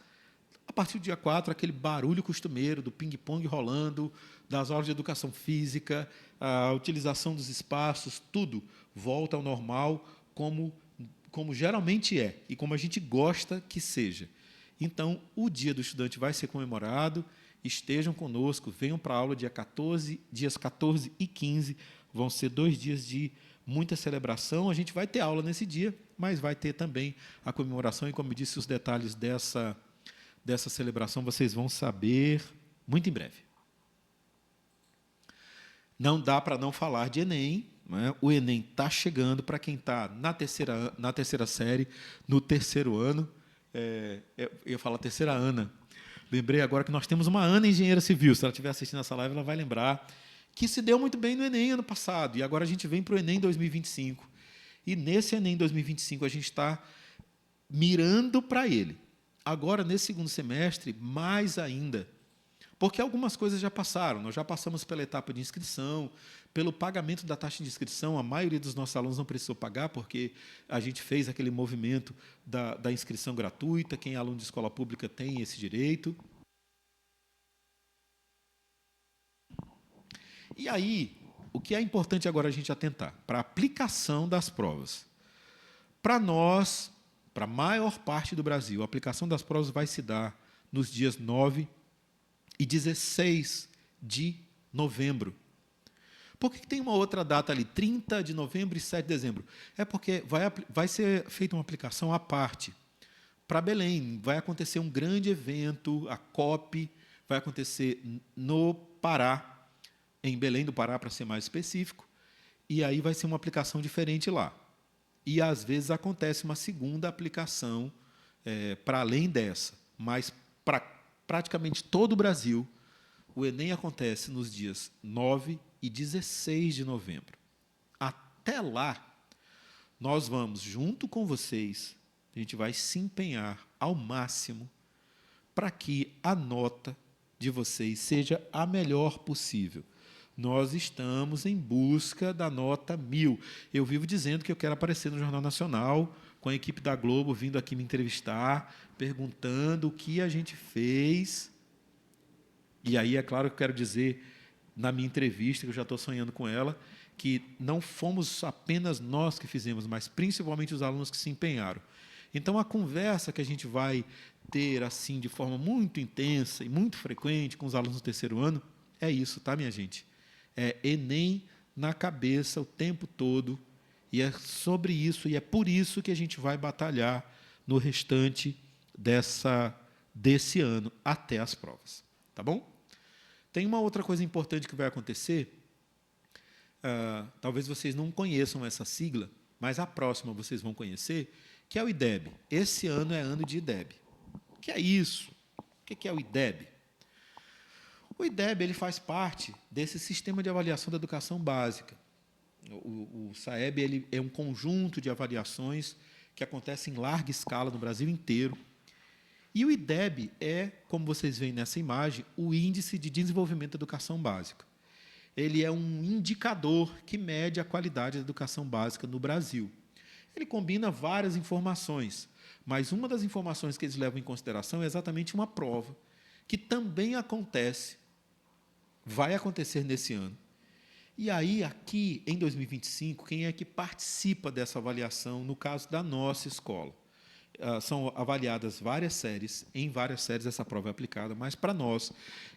a partir do dia 4, aquele barulho costumeiro do ping-pong rolando, das aulas de educação física, a utilização dos espaços, tudo volta ao normal, como geralmente é, e como a gente gosta que seja. Então, o Dia do Estudante vai ser comemorado, estejam conosco, venham para a aula dias 14 e 15, vão ser 2 dias de muita celebração. A gente vai ter aula nesse dia, mas vai ter também a comemoração, e, como eu disse, os detalhes dessa celebração vocês vão saber muito em breve. Não dá para não falar de Enem, né? O Enem está chegando para quem está na terceira série, no terceiro ano. Eu ia falar terceira Ana. Lembrei agora que nós temos uma Ana engenheira civil. Se ela estiver assistindo essa live, ela vai lembrar que se deu muito bem no Enem ano passado. E agora a gente vem para o Enem 2025. E nesse Enem 2025 a gente está mirando para ele. Agora, nesse segundo semestre, mais ainda, Porque algumas coisas já passaram. Nós já passamos pela etapa de inscrição, pelo pagamento da taxa de inscrição. A maioria dos nossos alunos não precisou pagar, porque a gente fez aquele movimento da inscrição gratuita. Quem é aluno de escola pública tem esse direito. E aí, o que é importante agora a gente atentar? Para a aplicação das provas. Para nós, para a maior parte do Brasil, a aplicação das provas vai se dar nos dias 9 e 16 de novembro. Por que tem uma outra data ali, 30 de novembro e 7 de dezembro? É porque vai ser feita uma aplicação à parte. Para Belém, vai acontecer um grande evento, a COP, vai acontecer no Pará, em Belém do Pará, para ser mais específico, e aí vai ser uma aplicação diferente lá. E, às vezes, acontece uma segunda aplicação para além dessa, mas para praticamente todo o Brasil, o Enem acontece nos dias 9 e 16 de novembro. Até lá, nós vamos, junto com vocês, a gente vai se empenhar ao máximo para que a nota de vocês seja a melhor possível. Nós estamos em busca da nota 1000. Eu vivo dizendo que eu quero aparecer no Jornal Nacional, com a equipe da Globo vindo aqui me entrevistar, perguntando o que a gente fez. E aí, é claro que eu quero dizer, na minha entrevista, que eu já estou sonhando com ela, que não fomos apenas nós que fizemos, mas principalmente os alunos que se empenharam. Então, a conversa que a gente vai ter assim de forma muito intensa e muito frequente com os alunos do terceiro ano é isso, tá, minha gente? É Enem na cabeça o tempo todo, e é sobre isso, e é por isso que a gente vai batalhar no restante desse ano, até as provas. Tá bom? Tem uma outra coisa importante que vai acontecer, talvez vocês não conheçam essa sigla, mas a próxima vocês vão conhecer, que é o IDEB. Esse ano é ano de IDEB. O que é isso? O que é o IDEB? O IDEB ele faz parte desse sistema de avaliação da educação básica. O SAEB ele é um conjunto de avaliações que acontecem em larga escala no Brasil inteiro. E o IDEB é, como vocês veem nessa imagem, o Índice de Desenvolvimento da Educação Básica. Ele é um indicador que mede a qualidade da educação básica no Brasil. Ele combina várias informações, mas uma das informações que eles levam em consideração é exatamente uma prova, que também vai acontecer nesse ano. E aí, aqui, em 2025, quem é que participa dessa avaliação, no caso da nossa escola? São avaliadas várias séries, em várias séries essa prova é aplicada, mas para nós,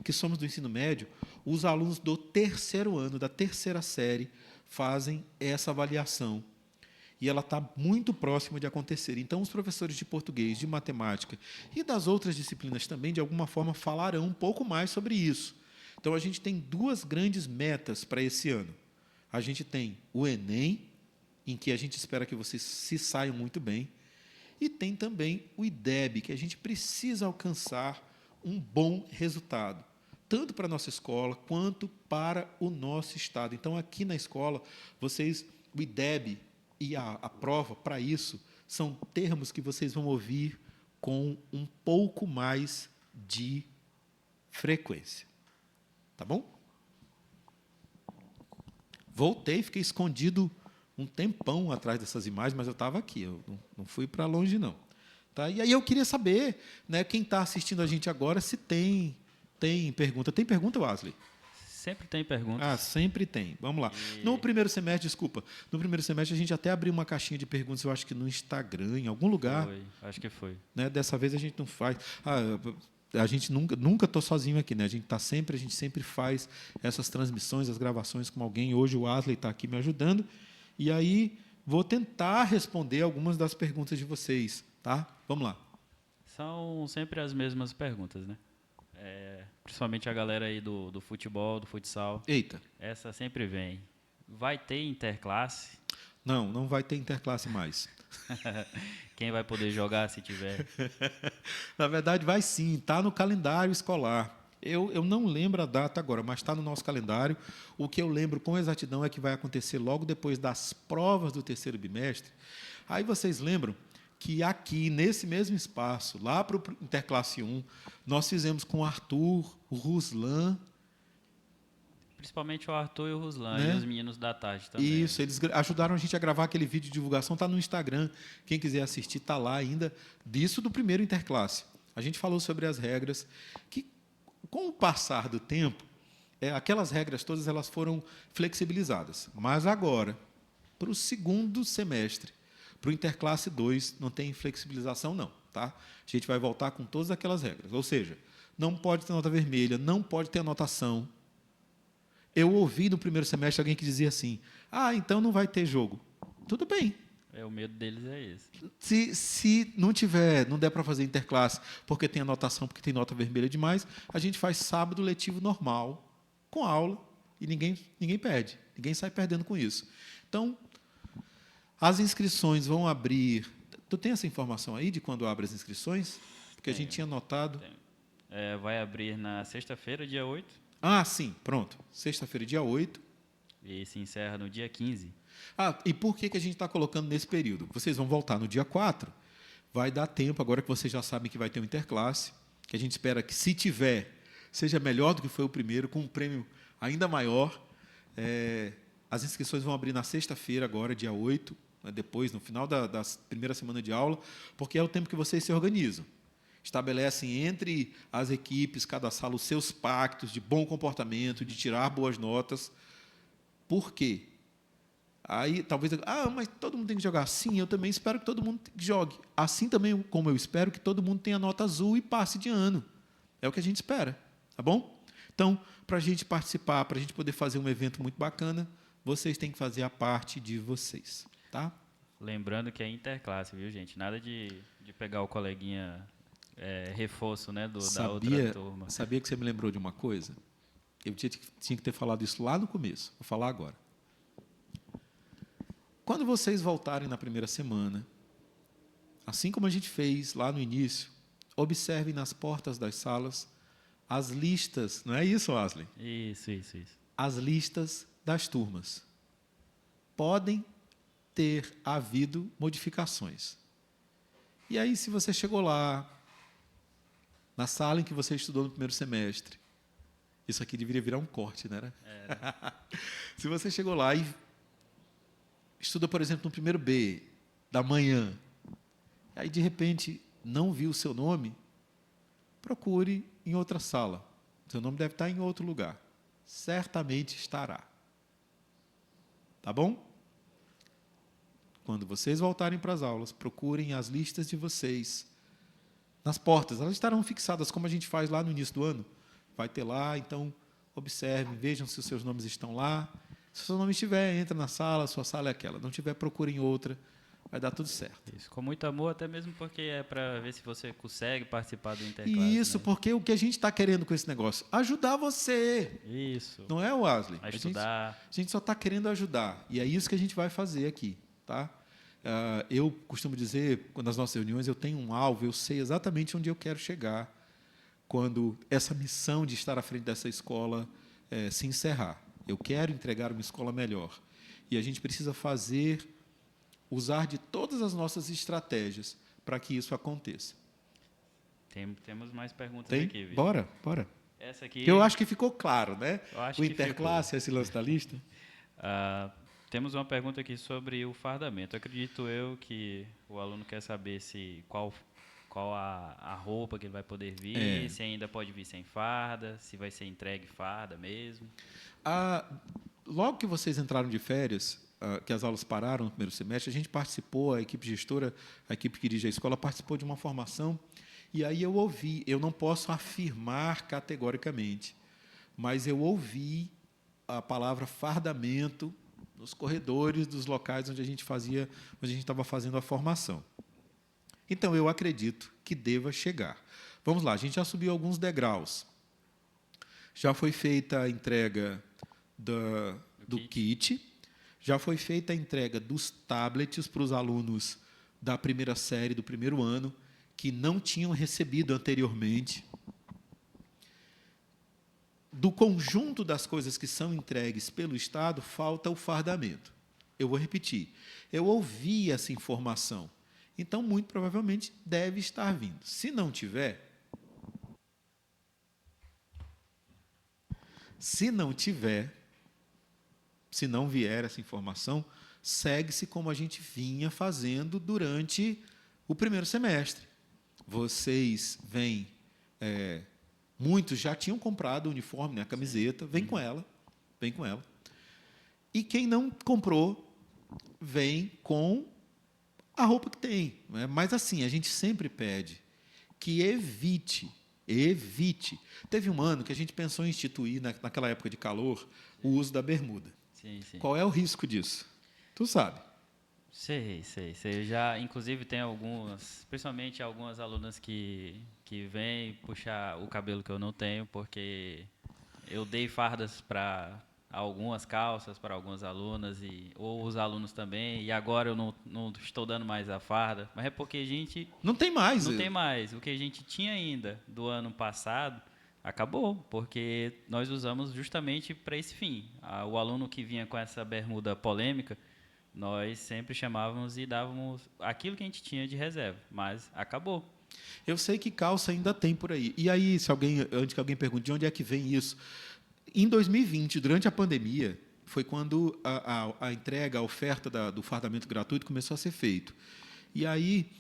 que somos do ensino médio, os alunos do terceiro ano, da terceira série, fazem essa avaliação. E ela está muito próxima de acontecer. Então, os professores de português, de matemática e das outras disciplinas também, de alguma forma, falarão um pouco mais sobre isso. Então, a gente tem duas grandes metas para esse ano. A gente tem o Enem, em que a gente espera que vocês se saiam muito bem, e tem também o IDEB, que a gente precisa alcançar um bom resultado, tanto para a nossa escola, quanto para o nosso estado. Então, aqui na escola, o IDEB e a prova, para isso, são termos que vocês vão ouvir com um pouco mais de frequência. Tá bom? Voltei, fiquei escondido um tempão atrás dessas imagens, mas eu estava aqui, eu não fui para longe, não. Tá? E aí eu queria saber, né, quem está assistindo a gente agora, se tem pergunta. Tem pergunta, Wesley? Sempre tem perguntas. Ah, sempre tem. Vamos lá. No primeiro semestre, no primeiro semestre a gente até abriu uma caixinha de perguntas, eu acho que no Instagram, em algum lugar. Foi, acho que foi. Né? Dessa vez a gente não faz. A gente nunca estou sozinho aqui, né? A gente sempre faz essas transmissões, as gravações com alguém. Hoje o Wesley está aqui me ajudando. E aí vou tentar responder algumas das perguntas de vocês, tá? Vamos lá. São sempre as mesmas perguntas, né? Principalmente a galera aí do futebol, do futsal. Eita. Essa sempre vem. Vai ter interclasse? Não vai ter interclasse mais. Quem vai poder jogar se tiver? Na verdade, vai sim. Está no calendário escolar. Eu não lembro a data agora, mas está no nosso calendário. O que eu lembro com exatidão é que vai acontecer logo depois das provas do terceiro bimestre. Aí vocês lembram que aqui, nesse mesmo espaço, lá para o Interclasse 1, nós fizemos com o Arthur, o Ruslan, Principalmente o Arthur e o Ruslan, né? e os meninos da tarde também. Isso, eles ajudaram a gente a gravar aquele vídeo de divulgação, está no Instagram. Quem quiser assistir, está lá ainda, disso do primeiro Interclasse. A gente falou sobre as regras, que, com o passar do tempo, aquelas regras todas elas foram flexibilizadas. Mas agora, para o segundo semestre, para o Interclasse 2, não tem flexibilização, não. Tá? A gente vai voltar com todas aquelas regras. Ou seja, não pode ter nota vermelha, não pode ter anotação. Eu ouvi no primeiro semestre alguém que dizia assim: então não vai ter jogo. Tudo bem. O medo deles é esse. Se não der para fazer interclasse porque tem anotação, porque tem nota vermelha demais, a gente faz sábado letivo normal, com aula, e ninguém perde. Ninguém sai perdendo com isso. Então, as inscrições vão abrir... Tu tem essa informação aí de quando abre as inscrições? Porque a gente tinha anotado... Vai abrir na sexta-feira, dia 8. Sim, pronto. Sexta-feira, dia 8. E se encerra no dia 15. E por que a gente está colocando nesse período? Vocês vão voltar no dia 4. Vai dar tempo, agora que vocês já sabem que vai ter um interclasse, que a gente espera que, se tiver, seja melhor do que foi o primeiro, com um prêmio ainda maior. As inscrições vão abrir na sexta-feira, agora, dia 8, depois, no final da primeira semana de aula, porque é o tempo que vocês se organizam. Estabelecem entre as equipes, cada sala, os seus pactos de bom comportamento, de tirar boas notas. Por quê? Aí, talvez, mas todo mundo tem que jogar. Sim, eu também espero que todo mundo jogue. Assim também como eu espero que todo mundo tenha nota azul e passe de ano. É o que a gente espera, tá bom? Então, para a gente participar, para a gente poder fazer um evento muito bacana, vocês têm que fazer a parte de vocês, tá? Lembrando que é interclasse, viu, gente? Nada de pegar o coleguinha... reforço, né, da outra turma. Sabia que você me lembrou de uma coisa? Eu tinha que ter falado isso lá no começo. Vou falar agora. Quando vocês voltarem na primeira semana, assim como a gente fez lá no início, observem nas portas das salas as listas. Não é isso, Asley? Isso. As listas das turmas. Podem ter havido modificações. E aí, se você chegou lá, na sala em que você estudou no primeiro semestre. Isso aqui deveria virar um corte, né? Se você chegou lá e estuda, por exemplo, no primeiro B, da manhã, aí, de repente, não viu o seu nome, procure em outra sala. Seu nome deve estar em outro lugar. Certamente estará. Tá bom? Quando vocês voltarem para as aulas, procurem as listas de vocês nas portas. Elas estarão fixadas, como a gente faz lá no início do ano. Vai ter lá, então, observem, vejam se os seus nomes estão lá. Se o seu nome estiver, entra na sala, sua sala é aquela. Não tiver, procurem outra, vai dar tudo certo. Isso, com muito amor, até mesmo porque é para ver se você consegue participar do interclasse. Isso, né? Porque o que a gente está querendo com esse negócio? Ajudar você. Isso. Não é, Wesley? A estudar. A gente só está querendo ajudar. E é isso que a gente vai fazer aqui, tá? Eu costumo dizer, nas nossas reuniões, eu tenho um alvo, eu sei exatamente onde eu quero chegar quando essa missão de estar à frente dessa escola se encerrar. Eu quero entregar uma escola melhor. E a gente precisa usar de todas as nossas estratégias para que isso aconteça. Temos mais perguntas aqui, Vitor. Bora. Essa aqui... Eu acho que ficou claro, né? O interclasse, esse lance da lista. Temos uma pergunta aqui sobre o fardamento. Acredito eu que o aluno quer saber qual a roupa que ele vai poder vir, se ainda pode vir sem farda, se vai ser entregue farda mesmo. Logo que vocês entraram de férias, que as aulas pararam no primeiro semestre, a gente participou, a equipe gestora, a equipe que dirige a escola, participou de uma formação, e aí eu não posso afirmar categoricamente, mas eu ouvi a palavra fardamento nos corredores dos locais onde a gente estava fazendo a formação. Então, eu acredito que deva chegar. Vamos lá, a gente já subiu alguns degraus. Já foi feita a entrega do kit, já foi feita a entrega dos tablets para os alunos da primeira série, do primeiro ano, que não tinham recebido anteriormente. Do conjunto das coisas que são entregues pelo Estado, falta o fardamento. Eu vou repetir. Eu ouvi essa informação. Então, muito provavelmente, deve estar vindo. Se não tiver, se não vier essa informação, segue-se como a gente vinha fazendo durante o primeiro semestre. Vocês vêm, muitos já tinham comprado o uniforme, né, a camiseta, vem com ela. E quem não comprou, vem com a roupa que tem. Né? Mas, assim, a gente sempre pede que evite. Teve um ano que a gente pensou em instituir, naquela época de calor, o uso da bermuda. Sim. Qual é o risco disso? Tu sabe. Sei. Eu já, inclusive, tem algumas, principalmente algumas alunas que vêm puxar o cabelo que eu não tenho, porque eu dei fardas para algumas calças para algumas alunas, ou os alunos também, e agora eu não estou dando mais a farda, mas é porque a gente... Não tem mais. Não tem mais. O que a gente tinha ainda do ano passado acabou, porque nós usamos justamente para esse fim. O aluno que vinha com essa bermuda polêmica, nós sempre chamávamos e dávamos aquilo que a gente tinha de reserva, mas acabou. Eu sei que calça ainda tem por aí. E aí, antes que alguém pergunte de onde é que vem isso, em 2020, durante a pandemia, foi quando a entrega, a oferta do fardamento gratuito começou a ser feito. E aí,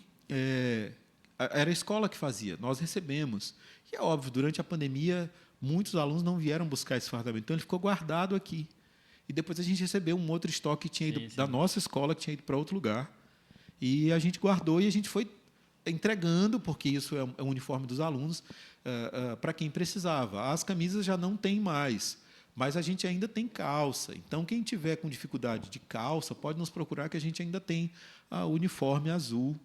era a escola que fazia, nós recebemos. E é óbvio, durante a pandemia, muitos alunos não vieram buscar esse fardamento, então ele ficou guardado aqui. E depois a gente recebeu um outro estoque que tinha ido da nossa escola, que tinha ido para outro lugar. E a gente guardou e a gente foi entregando, porque isso é um uniforme dos alunos, para quem precisava. As camisas já não tem mais, mas a gente ainda tem calça. Então, quem tiver com dificuldade de calça, pode nos procurar, que a gente ainda tem o uniforme azul.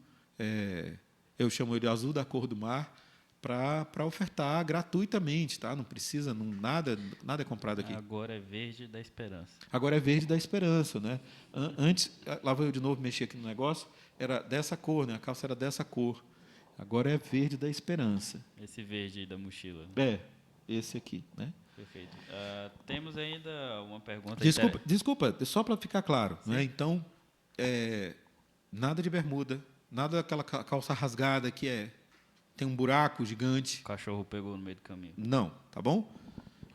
Eu chamo ele azul da cor do mar, para ofertar gratuitamente, tá? Não precisa, nada é comprado aqui. Agora é verde da esperança. Agora é verde da esperança, né? Antes, lá vou eu de novo mexer aqui no negócio, era dessa cor, né? A calça era dessa cor. Agora é verde da esperança. Esse verde aí da mochila. Esse aqui, né? Perfeito. Temos ainda uma pergunta. Desculpa, só para ficar claro, né? Então, nada de bermuda, nada daquela calça rasgada que tem um buraco gigante. O cachorro pegou no meio do caminho. Não, tá bom?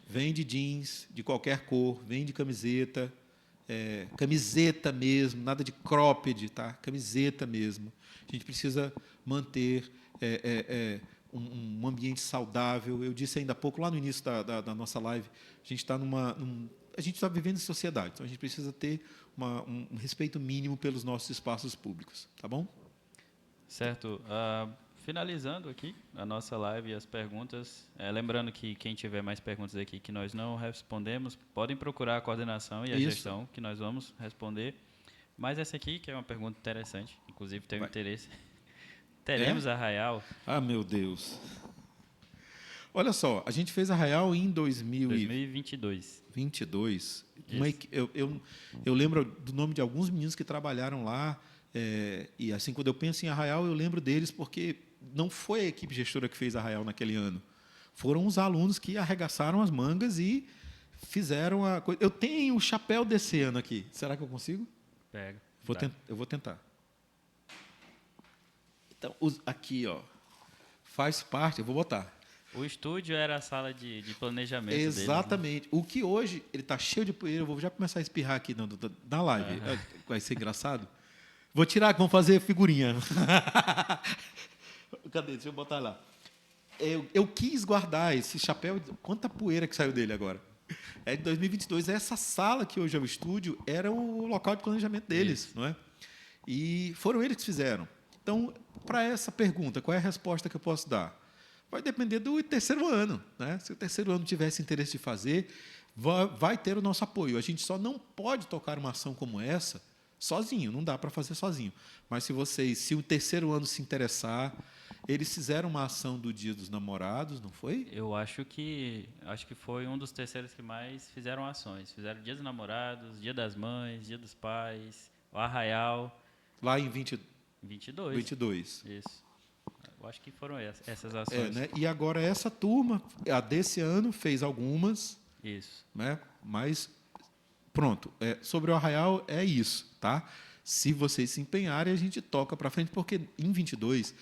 Vem de jeans, de qualquer cor, vem de camiseta, camiseta mesmo, nada de cropped, tá? Camiseta mesmo. A gente precisa manter um ambiente saudável. Eu disse ainda há pouco, lá no início da nossa live, a gente está vivendo em sociedade, então a gente precisa ter um respeito mínimo pelos nossos espaços públicos, tá bom? Certo. Finalizando aqui a nossa live e as perguntas, lembrando que quem tiver mais perguntas aqui que nós não respondemos, podem procurar a coordenação e a gestão, que nós vamos responder. Mas essa aqui, que é uma pergunta interessante, inclusive tenho interesse. Teremos Arraial? Ah, meu Deus. Olha só, a gente fez Arraial em 2022. 22. Eu lembro do nome de alguns meninos que trabalharam lá, e assim, quando eu penso em Arraial, eu lembro deles porque não foi a equipe gestora que fez Arraial naquele ano. Foram os alunos que arregaçaram as mangas e fizeram a coisa. Eu tenho o chapéu desse ano aqui. Será que eu consigo? Pega. Eu vou tentar. Então, aqui, faz parte, eu vou botar. O estúdio era a sala de planejamento Exatamente. deles, né? O que hoje, ele está cheio de poeira, eu vou já começar a espirrar aqui na live. Vai ser engraçado. Vou tirar, vamos fazer figurinha. Cadê? Deixa eu botar lá. Eu quis guardar esse chapéu. Quanta poeira que saiu dele agora. É de 2022. Essa sala que hoje é o estúdio era o local de planejamento deles, não é? E foram eles que fizeram. Então, para essa pergunta, qual é a resposta que eu posso dar? Vai depender do terceiro ano, né? Se o terceiro ano tivesse interesse de fazer, vai ter o nosso apoio. A gente só não pode tocar uma ação como essa sozinho, não dá para fazer sozinho. Mas se o terceiro ano se interessar, eles fizeram uma ação do Dia dos Namorados, não foi? Eu acho que foi um dos terceiros que mais fizeram ações. Fizeram Dia dos Namorados, Dia das Mães, Dia dos Pais, o Arraial. Lá em 22. Isso. Eu acho que foram essas ações. Né? E agora essa turma, a desse ano, fez algumas. Isso. Né? Mas, pronto. Sobre o Arraial, é isso. Tá? Se vocês se empenharem, a gente toca para frente, porque em 22,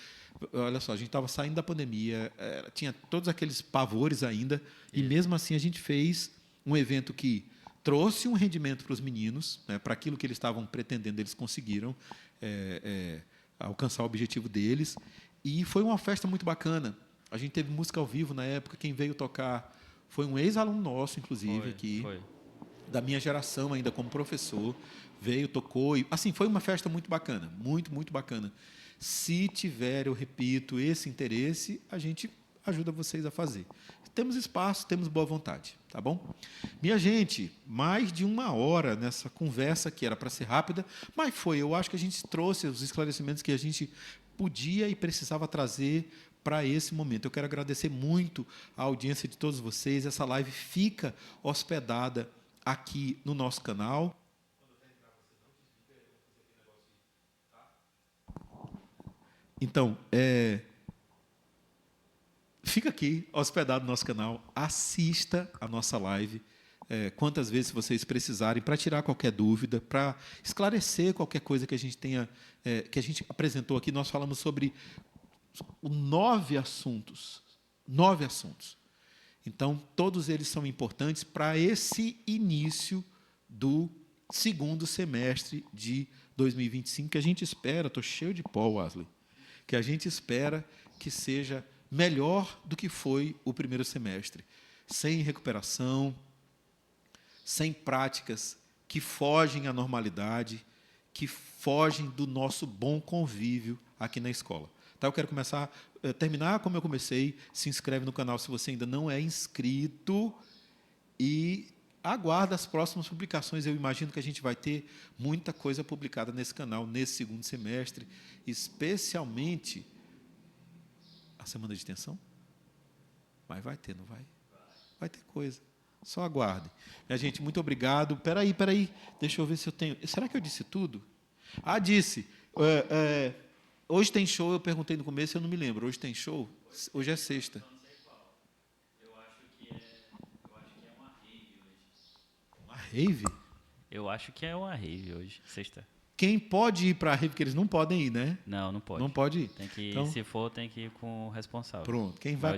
olha só, a gente estava saindo da pandemia, tinha todos aqueles pavores ainda, e mesmo assim a gente fez um evento que trouxe um rendimento para os meninos, né, para aquilo que eles estavam pretendendo, eles conseguiram alcançar o objetivo deles, e foi uma festa muito bacana. A gente teve música ao vivo na época, quem veio tocar foi um ex-aluno nosso, inclusive, aqui, da minha geração ainda como professor, veio, tocou, e assim, foi uma festa muito bacana, muito, muito bacana. Se tiver, eu repito, esse interesse, a gente ajuda vocês a fazer. Temos espaço, temos boa vontade, tá bom? Minha gente, mais de 1 hora nessa conversa que era para ser rápida, mas foi. Eu acho que a gente trouxe os esclarecimentos que a gente podia e precisava trazer para esse momento. Eu quero agradecer muito a audiência de todos vocês. Essa live fica hospedada aqui no nosso canal. Então, fica aqui, hospedado no nosso canal, assista a nossa live quantas vezes vocês precisarem para tirar qualquer dúvida, para esclarecer qualquer coisa que a gente tenha, que a gente apresentou aqui. Nós falamos sobre 9 assuntos. 9 assuntos. Então, todos eles são importantes para esse início do segundo semestre de 2025, que a gente espera, estou cheio de pó, Wesley, que a gente espera que seja melhor do que foi o primeiro semestre, sem recuperação, sem práticas que fogem à normalidade, que fogem do nosso bom convívio aqui na escola. Tá, eu quero terminar como eu comecei. Se inscreve no canal se você ainda não é inscrito e aguarda as próximas publicações. Eu imagino que a gente vai ter muita coisa publicada nesse canal nesse segundo semestre, especialmente a semana de extensão. Mas vai ter, não vai? Vai ter coisa. Só aguardem. Minha gente, muito obrigado. Peraí. Deixa eu ver se eu tenho... Será que eu disse tudo? Ah, disse. Hoje tem show, eu perguntei no começo, eu não me lembro. Hoje tem show? Hoje é sexta. Eu não sei qual. Eu acho que é uma rave hoje. Uma rave? Eu acho que é uma rave hoje, sexta. Quem pode ir para a rave, porque eles não podem ir, né? Não pode. Não pode ir. Tem que, então, se for, tem que ir com o responsável. Pronto. Quem vai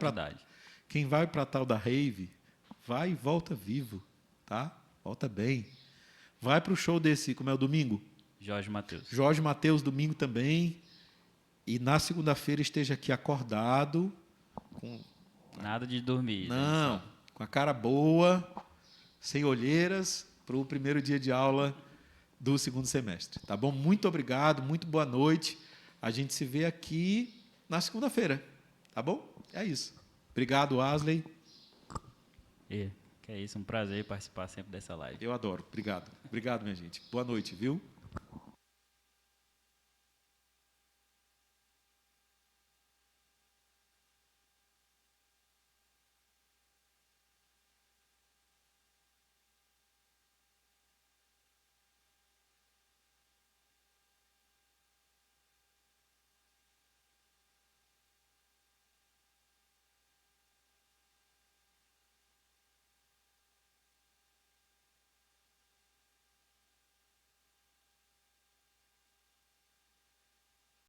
para a tal da rave, vai e volta vivo, tá? Volta bem. Vai para o show desse, como é o domingo? Jorge Mateus. Jorge Mateus, domingo também. E na segunda-feira esteja aqui acordado. Nada de dormir. Não, com a cara boa, sem olheiras, para o primeiro dia de aula do segundo semestre. Tá bom? Muito obrigado, muito boa noite. A gente se vê aqui na segunda-feira. Tá bom? É isso. Obrigado, Wesley. Que é isso, um prazer participar sempre dessa live. Eu adoro. Obrigado. Obrigado, minha gente. Boa noite, viu?